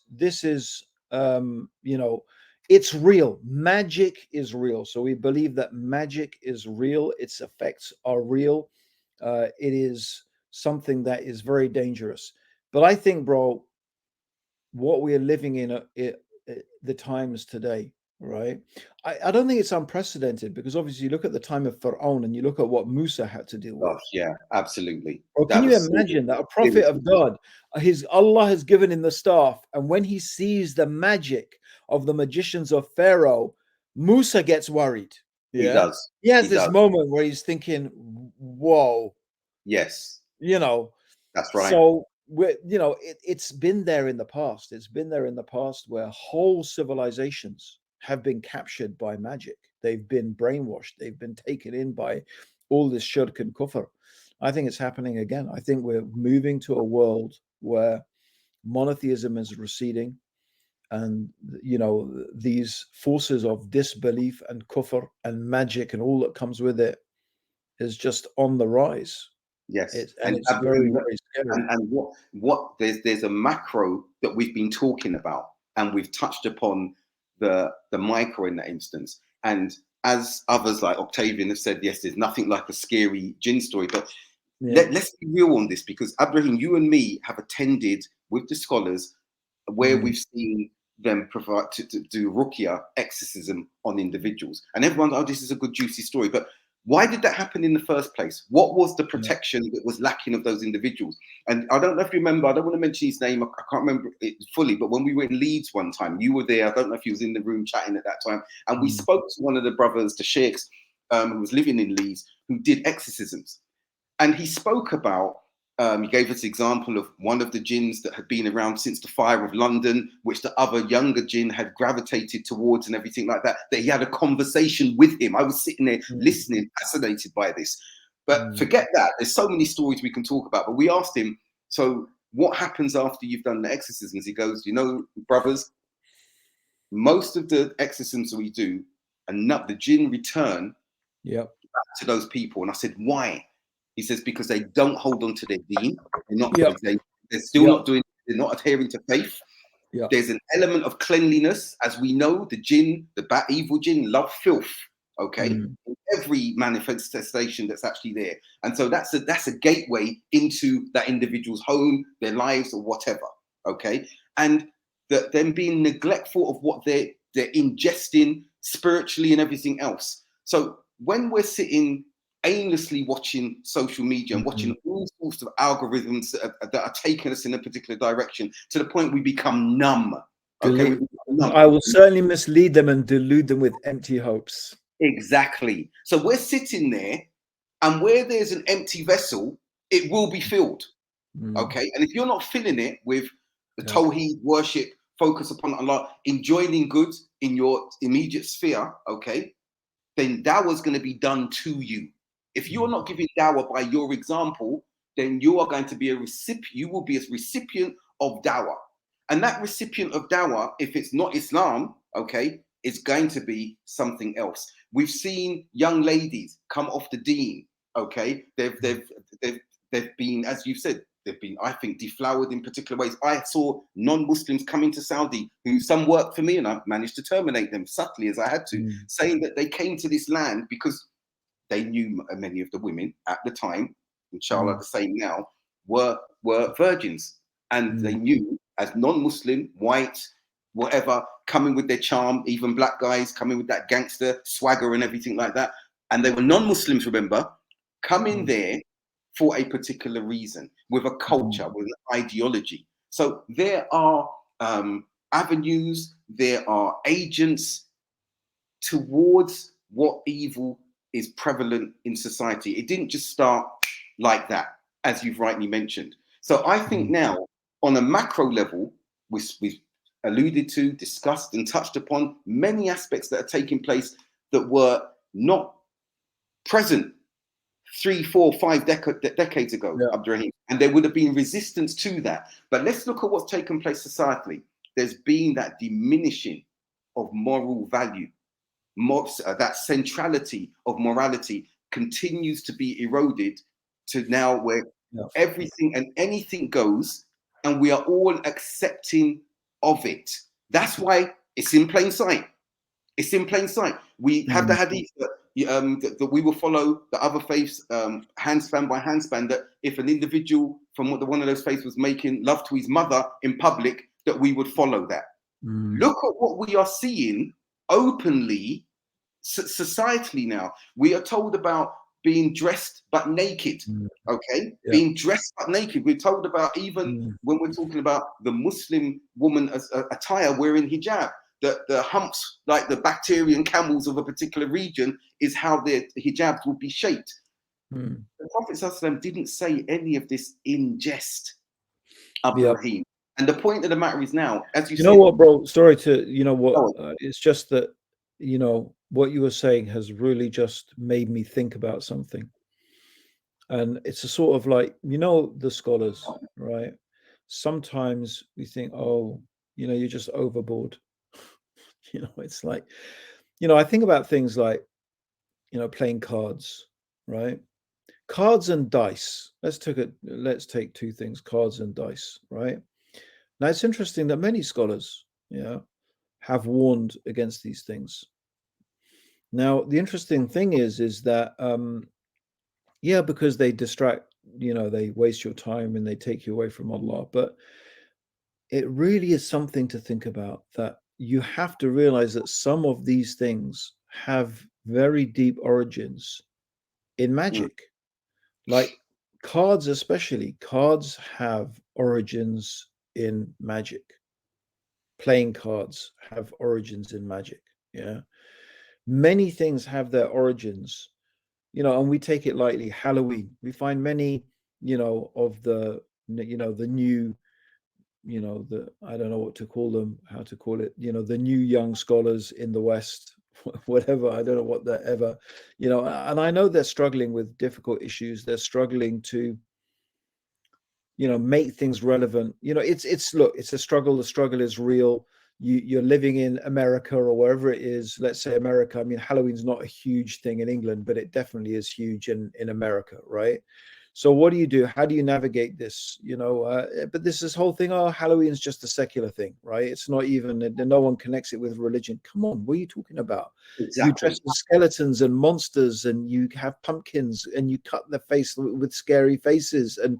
it's real. Magic is real. So we believe that magic is real. Its effects are real. It is something that is very dangerous. But I think, bro, what we are living in the times today, right? I don't think it's unprecedented, because obviously you look at the time of Pharaoh and you look at what Musa had to deal with. Gosh, yeah, absolutely. Or That can you was imagine that a prophet of God, Allah has given him the staff, and when he sees the magic of the magicians of Pharaoh, Musa gets worried. He Yeah, does. he has He this does. moment where he's thinking, "Whoa," Yes, you know. that's right. So it's been there in the past. It's been there in the past where whole civilizations have been captured by magic. They've been brainwashed. They've been taken in by all this shirk and kufr. I think it's happening again. I think we're moving to a world where monotheism is receding, and these forces of disbelief and kufr and magic and all that comes with it is just on the rise. Yes, It's and very, very scary. and what there's a macro that we've been talking about, and we've touched upon the micro in that instance. And as others like Octavian have said, yes, there's nothing like a scary jinn story. But Yeah. let's be real on this, because Abdurraheem, you and me have attended with the scholars where we've seen them provide to do ruqya exorcism on individuals, and everyone, oh, this is a good juicy story, but Why did that happen in the first place? What was the Yeah. protection that was lacking of those individuals? And I don't know if you remember, I don't want to mention his name, I can't remember it fully, but when we were in Leeds one time, you were there, I don't know if he was in the room chatting at that time, and we spoke to one of the brothers, the sheikhs, who was living in Leeds, who did exorcisms. And he spoke about, he gave us an example of one of the jinns that had been around since the fire of London, which the other younger jinn had gravitated towards and everything like that, that he had a conversation with him. I was sitting there listening, fascinated by this. But forget that. There's so many stories we can talk about. But we asked him, so what happens after you've done the exorcisms? He goes, you know, brothers, most of the exorcisms we do, and the jinn return back to those people. And I said, why? He says, because they don't hold on to their deen. They're not. They're still not doing. They're not adhering to faith. There's an element of cleanliness, as we know. The jinn, the evil jinn, love filth. Okay, in every manifestation that's actually there, and so that's a gateway into that individual's home, their lives, or whatever. Okay, and them being neglectful of what they're ingesting spiritually and everything else. So when we're sitting aimlessly watching social media and watching all sorts of algorithms that are taking us in a particular direction to the point we become numb. Okay, I will certainly mislead them and delude them with empty hopes. Exactly. So we're sitting there, and where there's an empty vessel, it will be filled. Okay, and if you're not filling it with the Tawheed worship, focus upon Allah, enjoying good in your immediate sphere, okay, then dawah is going to be done to you. If you're not giving dawah by your example, then you are going to be a recipient. You will be a recipient of dawah, and that recipient of dawah, if it's not Islam, okay, is going to be something else. We've seen young ladies come off the deen. Okay, they've been, as you said, they've been, I think, deflowered in particular ways. I saw non-Muslims coming to Saudi who some worked for me, and I managed to terminate them subtly as I had to, saying that they came to this land because they knew many of the women at the time, inshallah the same now, were virgins. And they knew, as non-Muslim, white, whatever, coming with their charm, even black guys coming with that gangster swagger and everything like that. And they were non-Muslims, remember, coming there for a particular reason, with a culture, with an ideology. So there are avenues, there are agents towards what evil is prevalent in society. It didn't just start like that, as you've rightly mentioned. So I think now, on a macro level, we've alluded to, discussed, and touched upon many aspects that are taking place that were not present 3, 4, 5 decades ago, Abdurraheem. And there would have been resistance to that. But let's look at what's taken place societally. There's been that diminishing of moral value. That centrality of morality continues to be eroded to now where everything and anything goes, and we are all accepting of it. That's why it's in plain sight. It's in plain sight. We have the hadith that we will follow the other faiths handspan by handspan, that if an individual from one of those faiths was making love to his mother in public, that we would follow that. Look at what we are seeing openly, societally now. We are told about being dressed but naked, okay? Being dressed but naked. We're told about, even when we're talking about the Muslim woman attire wearing hijab, the humps, like the bacterian camels of a particular region, is how their hijabs will be shaped. The Prophet ﷺ didn't say any of this in jest, Abdurraheem. And the point of the matter is now, as you said, know what, bro? Sorry to, it's just that, what you were saying has really just made me think about something. And it's a sort of like, the scholars, right? Sometimes we think, oh, you're just overboard. It's like, I think about things like, playing cards, right? Cards and dice. Let's take two things, cards and dice, right? Now, it's interesting that many scholars, have warned against these things. Now, the interesting thing is that, because they distract, they waste your time and they take you away from Allah. But it really is something to think about, that you have to realize that some of these things have very deep origins in magic. Like cards, especially, cards have origins in magic. Playing cards have origins in magic. Yeah. Many things have their origins, and we take it lightly. Halloween, we find many, of the new, the, I don't know what to call them, how to call it, the new young scholars in the West, whatever, I don't know what they're ever, and I know they're struggling with difficult issues. They're struggling to, make things relevant. Look, it's a struggle. The struggle is real. You're living in America or wherever it is. Let's say America. I mean, Halloween's not a huge thing in England, but it definitely is huge in America, right? So what do you do? How do you navigate this? But this whole thing, oh, Halloween's just a secular thing, right? It's not even, no one connects it with religion. Come on, what are you talking about? You dress Exactly. as skeletons and monsters, and you have pumpkins, and you cut their face with scary faces, and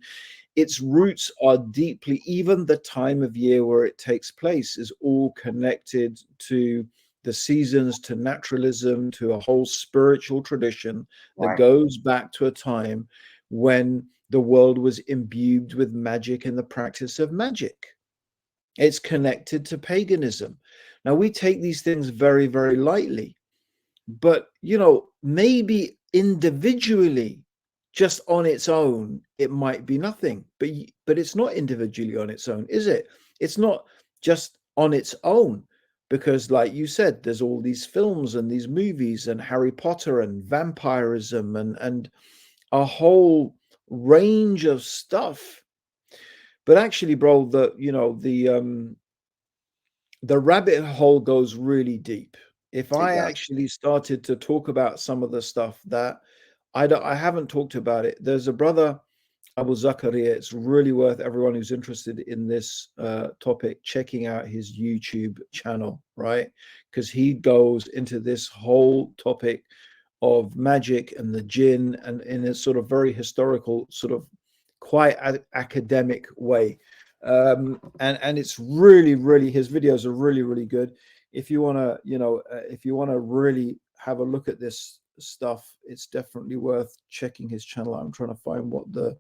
its roots are deeply, even the time of year where it takes place is all connected to the seasons, to naturalism, to a whole spiritual tradition that Right. goes back to a time when the world was imbued with magic and the practice of magic. It's connected to paganism. Now, we take these things very, very lightly, but, maybe individually, just on its own, it might be nothing, but it's not individually on its own, is it? It's not just on its own, because like you said, there's all these films and these movies and Harry Potter and vampirism and a whole range of stuff. But actually, bro, the rabbit hole goes really deep. If It I does. actually started to talk about some of the stuff that I haven't talked about it. There's a brother, Abu Zakaria. It's really worth everyone who's interested in this topic checking out his YouTube channel, right? Because he goes into this whole topic of magic and the jinn, and in a sort of very historical, sort of quite academic way. And it's really, really, his videos are really, really good. If you want to, if you want to really have a look at this stuff, it's definitely worth checking his channel. I'm trying to find what the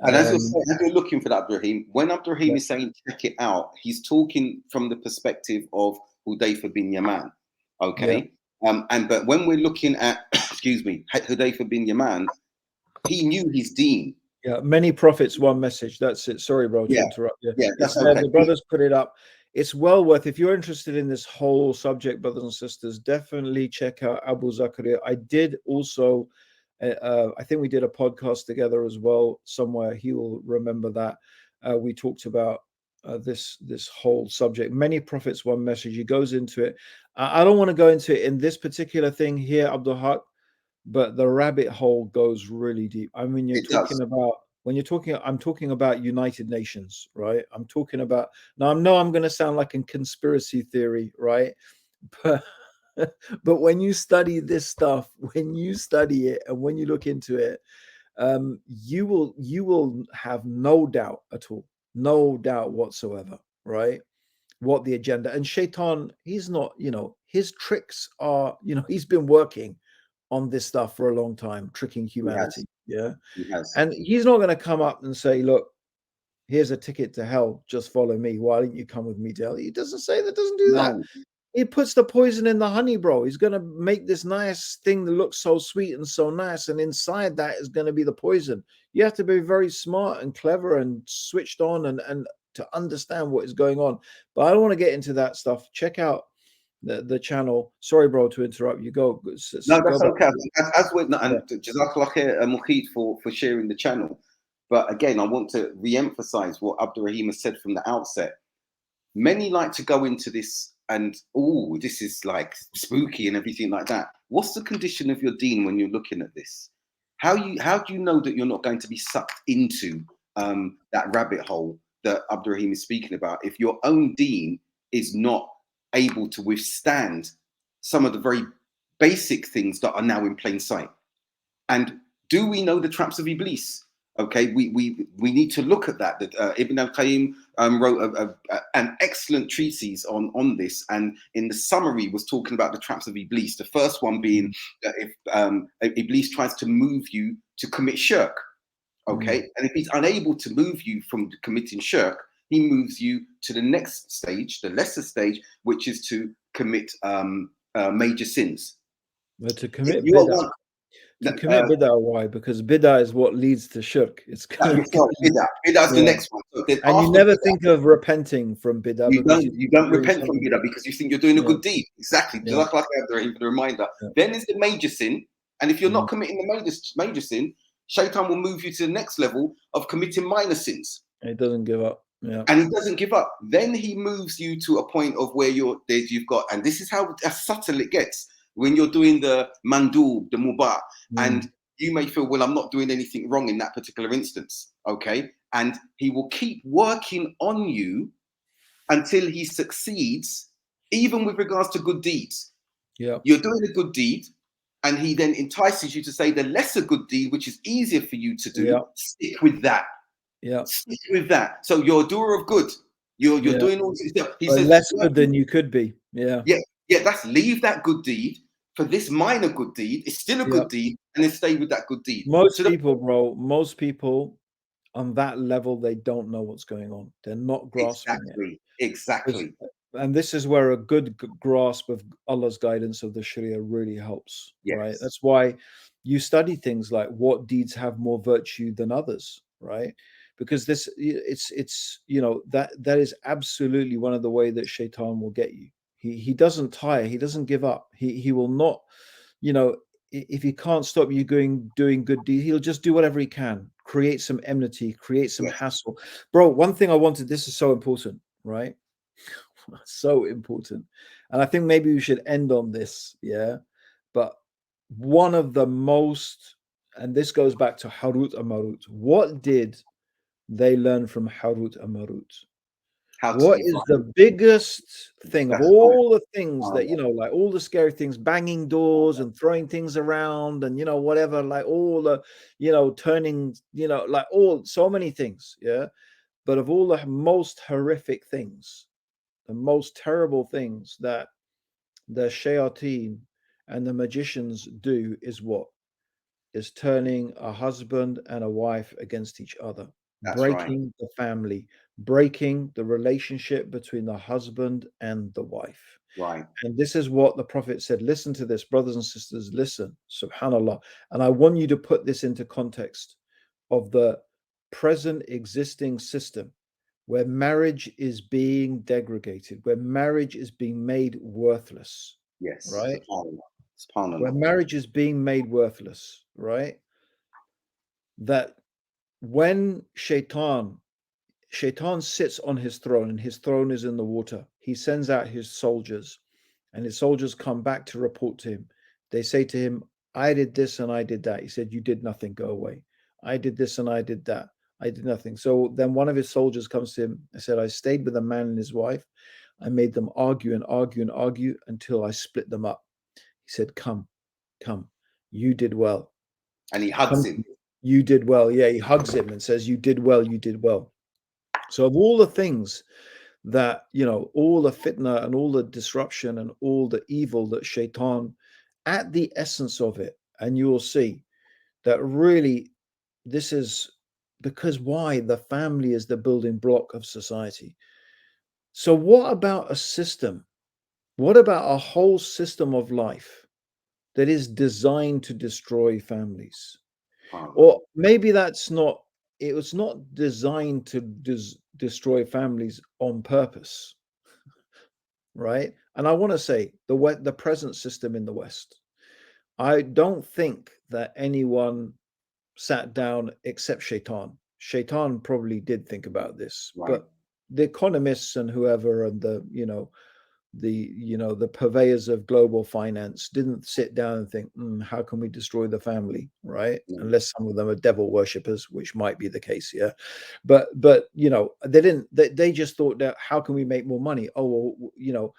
And as you're um saying, as you're looking for that, Abdurraheem, when Abdurraheem yeah, is saying check it out, he's talking from the perspective of Hudayfa bin Yaman. yeah, Okay. But when we're looking at excuse me, Hudayfa bin Yaman, he knew his deen. yeah, many prophets, one message. That's it. Sorry, bro, to Yeah, interrupt you. yeah, It's that's there. okay. The brothers put it up. It's well worth, if you're interested in this whole subject, brothers and sisters, definitely check out Abu Zakaria. I did also I think we did a podcast together as well somewhere. He will remember that. We talked about this whole subject. Many prophets, one message. He goes into it. I don't want to go into it in this particular thing here, Abdul Haqq, but the rabbit hole goes really deep. I mean, you're It does. talking about when you're talking. I'm talking about United Nations, right? I'm talking about now. I know I'm going to sound like a conspiracy theory, right? But but when you study this stuff, when you study it, and when you look into it, you will have no doubt at all, no doubt whatsoever, right? What the agenda, and Shaitan, he's not, his tricks are, he's been working on this stuff for a long time, tricking He has. humanity. Yeah. He has. And he's not going to come up and say, look, here's a ticket to hell, just follow me. Why don't you come with me to hell? He doesn't say that, doesn't do that. No. He puts the poison in the honey, bro. He's going to make this nice thing that looks so sweet and so nice. And inside that is going to be the poison. You have to be very smart and clever and switched on and to understand what is going on. But I don't want to get into that stuff. Check out the channel. Sorry, bro, to interrupt you. Go No, go that's back. okay. As we're not, Yeah. and Jazakallah khair, Muhit, for sharing the channel. But again, I want to re-emphasize what Abdurraheem has said from the outset. Many like to go into this and, oh, this is like spooky and everything like that. What's the condition of your deen when you're looking at this? How do you know that you're not going to be sucked into that rabbit hole that Abdurraheem is speaking about if your own deen is not able to withstand some of the very basic things that are now in plain sight? And do we know the traps of Iblis? Okay, we need to look at that. That Ibn al-Qayyim wrote an excellent treatise on this, and in the summary was talking about the traps of Iblis. The first one being that if Iblis tries to move you to commit shirk, okay, and if he's unable to move you from committing shirk, he moves you to the next stage, the lesser stage, which is to commit major sins. But to If commit you are bid'ah, one, why? Because bid'ah is what leads to shirk. It's that gonna, yourself, bid'ah. Bid'ah's the yeah. next one. So then And you after never bid'ah, think of repenting from bid'ah because you don't you're doing repent from something. bid'ah because you think you're doing a Yeah, good deed. Exactly. yeah, Just like Abdurraheem for the reminder. yeah. Then is the major sin, and if you're Mm. not committing the major sin, Shaitan will move you to the next level of committing minor sins. It doesn't give up. Yeah, And he doesn't give up. Then he moves you to a point of where you've got, and this is how subtle it gets when you're doing the mandub, the mubah, and you may feel, well, I'm not doing anything wrong in that particular instance, okay? And he will keep working on you until he succeeds, even with regards to good deeds. yeah, You're doing a good deed, and he then entices you to say the lesser good deed, which is easier for you to yeah, do, stick with that. yeah, Stick with that. So you're a doer of good. You're yeah. doing all this stuff. He But says, less good than you could be. Yeah, yeah, yeah, that's leave that good deed for this minor good deed. It's still a yeah. good deed, and then stay with that good deed. Most To the people, bro, most people on that level, they don't know what's going on. They're not grasping it. exactly. And this is where a good grasp of Allah's guidance of the Sharia really helps, right? Yes, That's why you study things like what deeds have more virtue than others, right? Because it's that is absolutely one of the way that Shaitan will get you. He doesn't tire, he doesn't give up. He will not, you know, if he can't stop you doing good deeds, he'll just do whatever he can, create some enmity, create some yes, hassle. Bro, one thing I wanted, this is so important, right? So important. And I think maybe we should end on this. Yeah. But one of the most, and this goes back to Harut and Marut. What did they learn from Harut and Marut? how to What be is violent. the biggest thing of That's fine. all the things that, like all the scary things, banging doors and throwing things around and, whatever, like all the, turning, like all so many things. Yeah. But of all the most horrific things, the most terrible things that the shayateen and the magicians do is what? Is turning a husband and a wife against each other, That's right. breaking the family, breaking the relationship between the husband and the wife. Right. And this is what the Prophet said. Listen to this, brothers and sisters, listen, subhanAllah. And I want you to put this into context of the present existing system where marriage is being degraded, where marriage is being made worthless, Yes. right? Subhanallah. Where Subhanallah. marriage is being made worthless, right? That when Shaitan sits on his throne and his throne is in the water, he sends out his soldiers and his soldiers come back to report to him. They say to him, I did this and I did that. He said, you did nothing, go away. I did this and I did that. I did nothing. So then one of his soldiers comes to him and said, I stayed with a man and his wife. I made them argue and argue and argue until I split them up. He said, come, come, you did well. And he hugs Come, him. you did well. Yeah, he hugs him and says, you did well, you did well. So of all the things that, all the fitna and all the disruption and all the evil that Shaitan, at the essence of it, and you will see that really this is because why? The family is the building block of society. So what about a system? What about a whole system of life that is designed to destroy families? SubhanAllah. Or maybe it was not designed to destroy families on purpose, right? And I want to say the present system in the West, I don't think that anyone sat down except Shaitan. Shaitan probably did think about this, Right. but the economists and whoever and the purveyors of global finance didn't sit down and think, how can we destroy the family, right? Mm. Unless some of them are devil worshippers, which might be the case, yeah. But they didn't. They just thought that how can we make more money? Oh, well,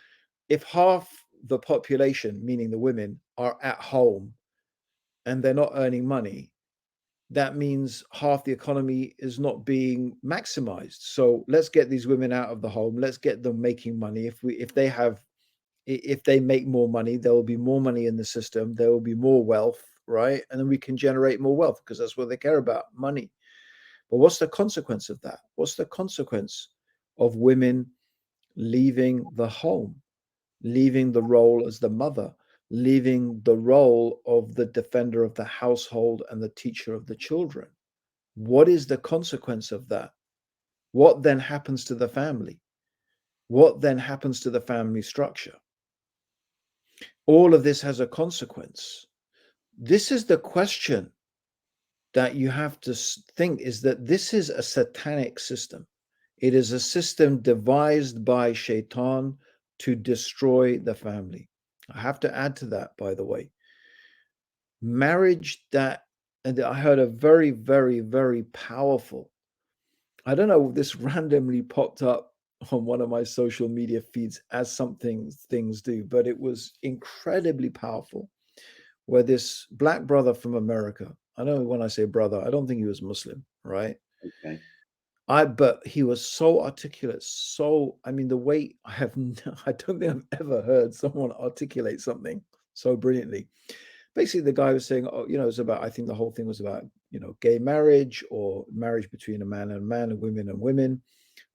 if half the population, meaning the women, are at home and they're not earning money, that means half the economy is not being maximized. So let's get these women out of the home. Let's get them making money. If they make more money, there will be more money in the system. There will be more wealth, right? And then we can generate more wealth because that's what they care about, money. But what's the consequence of that? What's the consequence of women leaving the home, leaving the role as the mother, leaving the role of the defender of the household and the teacher of the children? What is the consequence of that? What then happens to the family? What then happens to the family structure? All of this has a consequence. This is the question that you have to think, is that this is a satanic system. It is a system devised by Shaitan to destroy the family. I have to add to that, by the way. Marriage that, and I heard a very, very, very powerful, I don't know, this randomly popped up on one of my social media feeds as something things do, but it was incredibly powerful, where this black brother from America, I know when I say brother, I don't think he was Muslim, right? Okay. But he was so articulate, I mean, the way I don't think I've ever heard someone articulate something so brilliantly. Basically, the guy was saying, oh, it's about, I think the whole thing was about, gay marriage or marriage between a man and a man and women and women.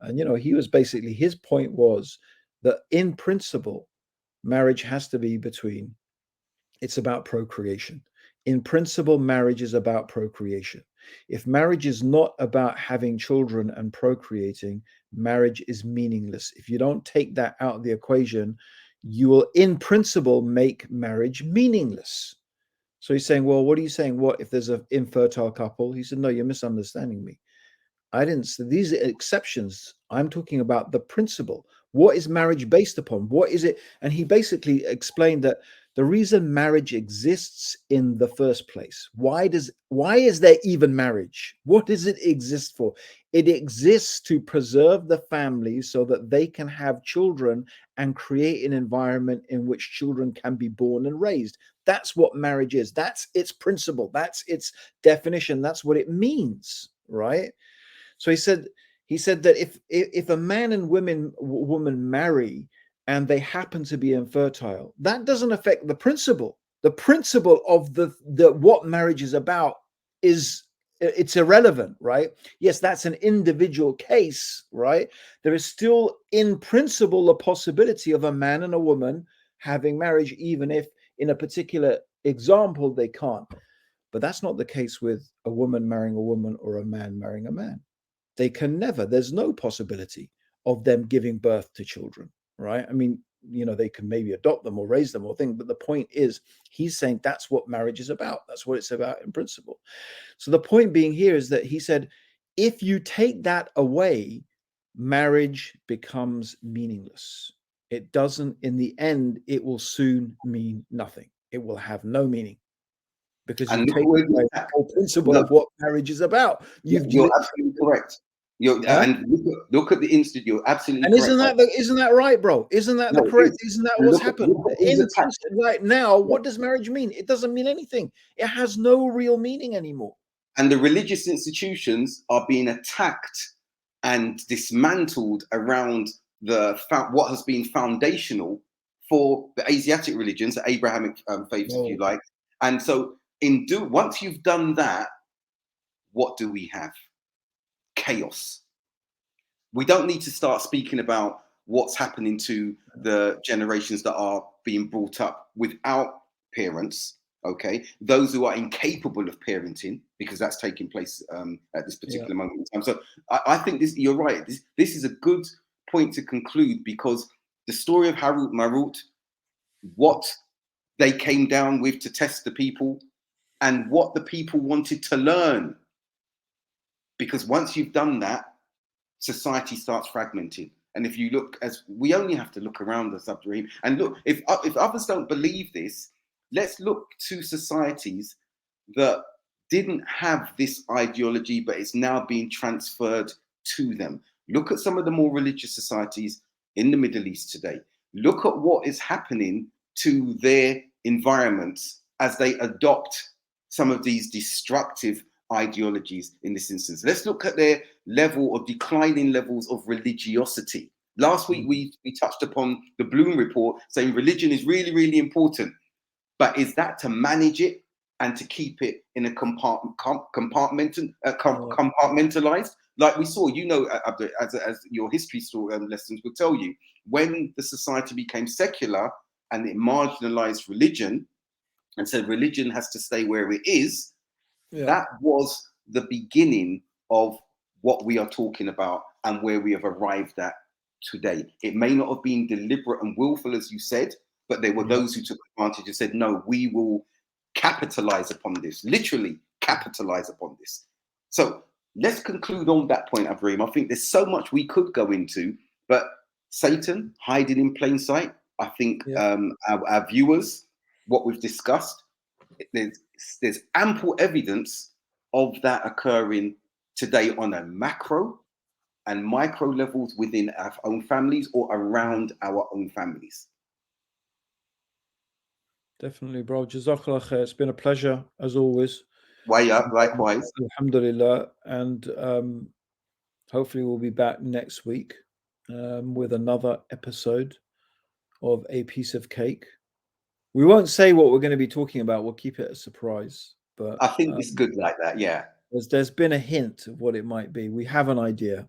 And, he was basically, his point was that in principle, marriage has to be between, it's about procreation. In principle, marriage is about procreation. If marriage is not about having children and procreating, marriage is meaningless. If you don't take that out of the equation, you will, in principle, make marriage meaningless. So he's saying, well, what are you saying? What if there's an infertile couple? He said, no, you're misunderstanding me. I didn't say these are exceptions. I'm talking about the principle. What is marriage based upon? What is it? And he basically explained that the reason marriage exists in the first place, why is there even marriage? What does it exist for? It exists to preserve the family so that they can have children and create an environment in which children can be born and raised. That's what marriage is. That's its principle. That's its definition. That's what it means, right? So he said that if a man and woman marry and they happen to be infertile, that doesn't affect the principle. The principle of the what marriage is about it's irrelevant, right? Yes, that's an individual case, right? There is still in principle a possibility of a man and a woman having marriage, even if in a particular example they can't. But that's not the case with a woman marrying a woman or a man marrying a man. They can never, there's no possibility of them giving birth to children, right? I mean, they can maybe adopt them or raise them or things, but the point is, he's saying that's what marriage is about. That's what it's about in principle. So the point being here is that he said, if you take that away, marriage becomes meaningless. It doesn't, in the end, it will soon mean nothing. It will have no meaning because And you've look at taken where away you the whole principle no, of what marriage is about. you're absolutely correct. Huh? And look at the instant. You're absolutely And correct. isn't that right, bro? Isn't that the No, it correct? is. Isn't that And what's happened? look at who's In attacked. right now, Yeah. what does marriage mean? It doesn't mean anything. It has no real meaning anymore. And the religious institutions are being attacked and dismantled around what has been foundational for the Asiatic religions, the Abrahamic faiths, if you Whoa. like. And so, once you've done that, what do we have? Chaos. We don't need to start speaking about what's happening to the generations that are being brought up without parents. Okay, those who are incapable of parenting, because that's taking place at this particular moment in time. So I think you're right. This is a good point to conclude, because the story of Harut Marut, what they came down with to test the people, and what the people wanted to learn. Because once you've done that, society starts fragmenting. And if you look, as we only have to look around us, Abdurraheem, and look, if others don't believe this, let's look to societies that didn't have this ideology, but it's now being transferred to them. Look at some of the more religious societies in the Middle East today. Look at what is happening to their environments as they adopt some of these destructive ideologies in this instance. Let's look at their level of declining levels of religiosity. Last week, we touched upon the Bloom report saying religion is really, really important. But is that to manage it and to keep it in a compartmentalized? Like we saw, as your history lessons will tell you, when the society became secular and it marginalized religion and said religion has to stay where it is, that was the beginning of what we are talking about and where we have arrived at today. It may not have been deliberate and willful, as you said, but there were those who took advantage and said, no, we will capitalize upon this, literally capitalize upon this. So let's conclude on that point, Abdurraheem. I think there's so much we could go into, but Satan hiding in plain sight. I think our viewers, what we've discussed, there's ample evidence of that occurring today on a macro and micro levels within our own families or around our own families. Definitely, bro. Jazakallah khair. It's been a pleasure as always. Likewise. Alhamdulillah. And hopefully we'll be back next week with another episode of A Piece of Cake. We won't say what we're going to be talking about. We'll keep it a surprise. But I think it's good like that, yeah. There's been a hint of what it might be. We have an idea.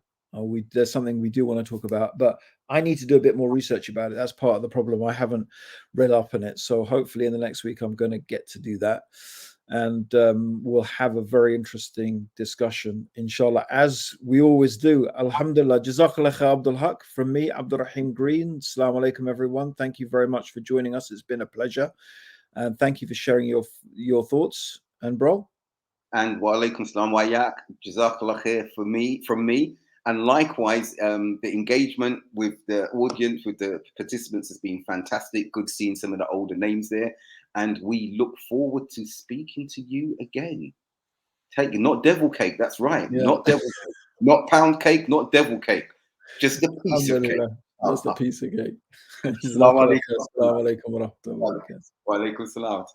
There's something we do want to talk about, but I need to do a bit more research about it. That's part of the problem. I haven't read up on it. So hopefully in the next week, I'm going to get to do that. And we'll have a very interesting discussion, inshallah, as we always do. Alhamdulillah. Jazakallah khair, Abdul Haqq. From me, Abdurraheem Green. Assalamu alaikum, everyone. Thank you very much for joining us. It's been a pleasure. And thank you for sharing your thoughts. And bro? And wa alaikum salam wa yak. Jazakallah khair from me. And likewise, the engagement with the audience, with the participants has been fantastic. Good seeing some of the older names there. And we look forward to speaking to you again. Not devil cake, that's right. Yeah. Not devil cake. Not pound cake, not devil cake. Just a piece of cake. Just a piece of cake. Assalamu alaikum wa rahmatullahi wa barakatuh. Wa alaikum salam.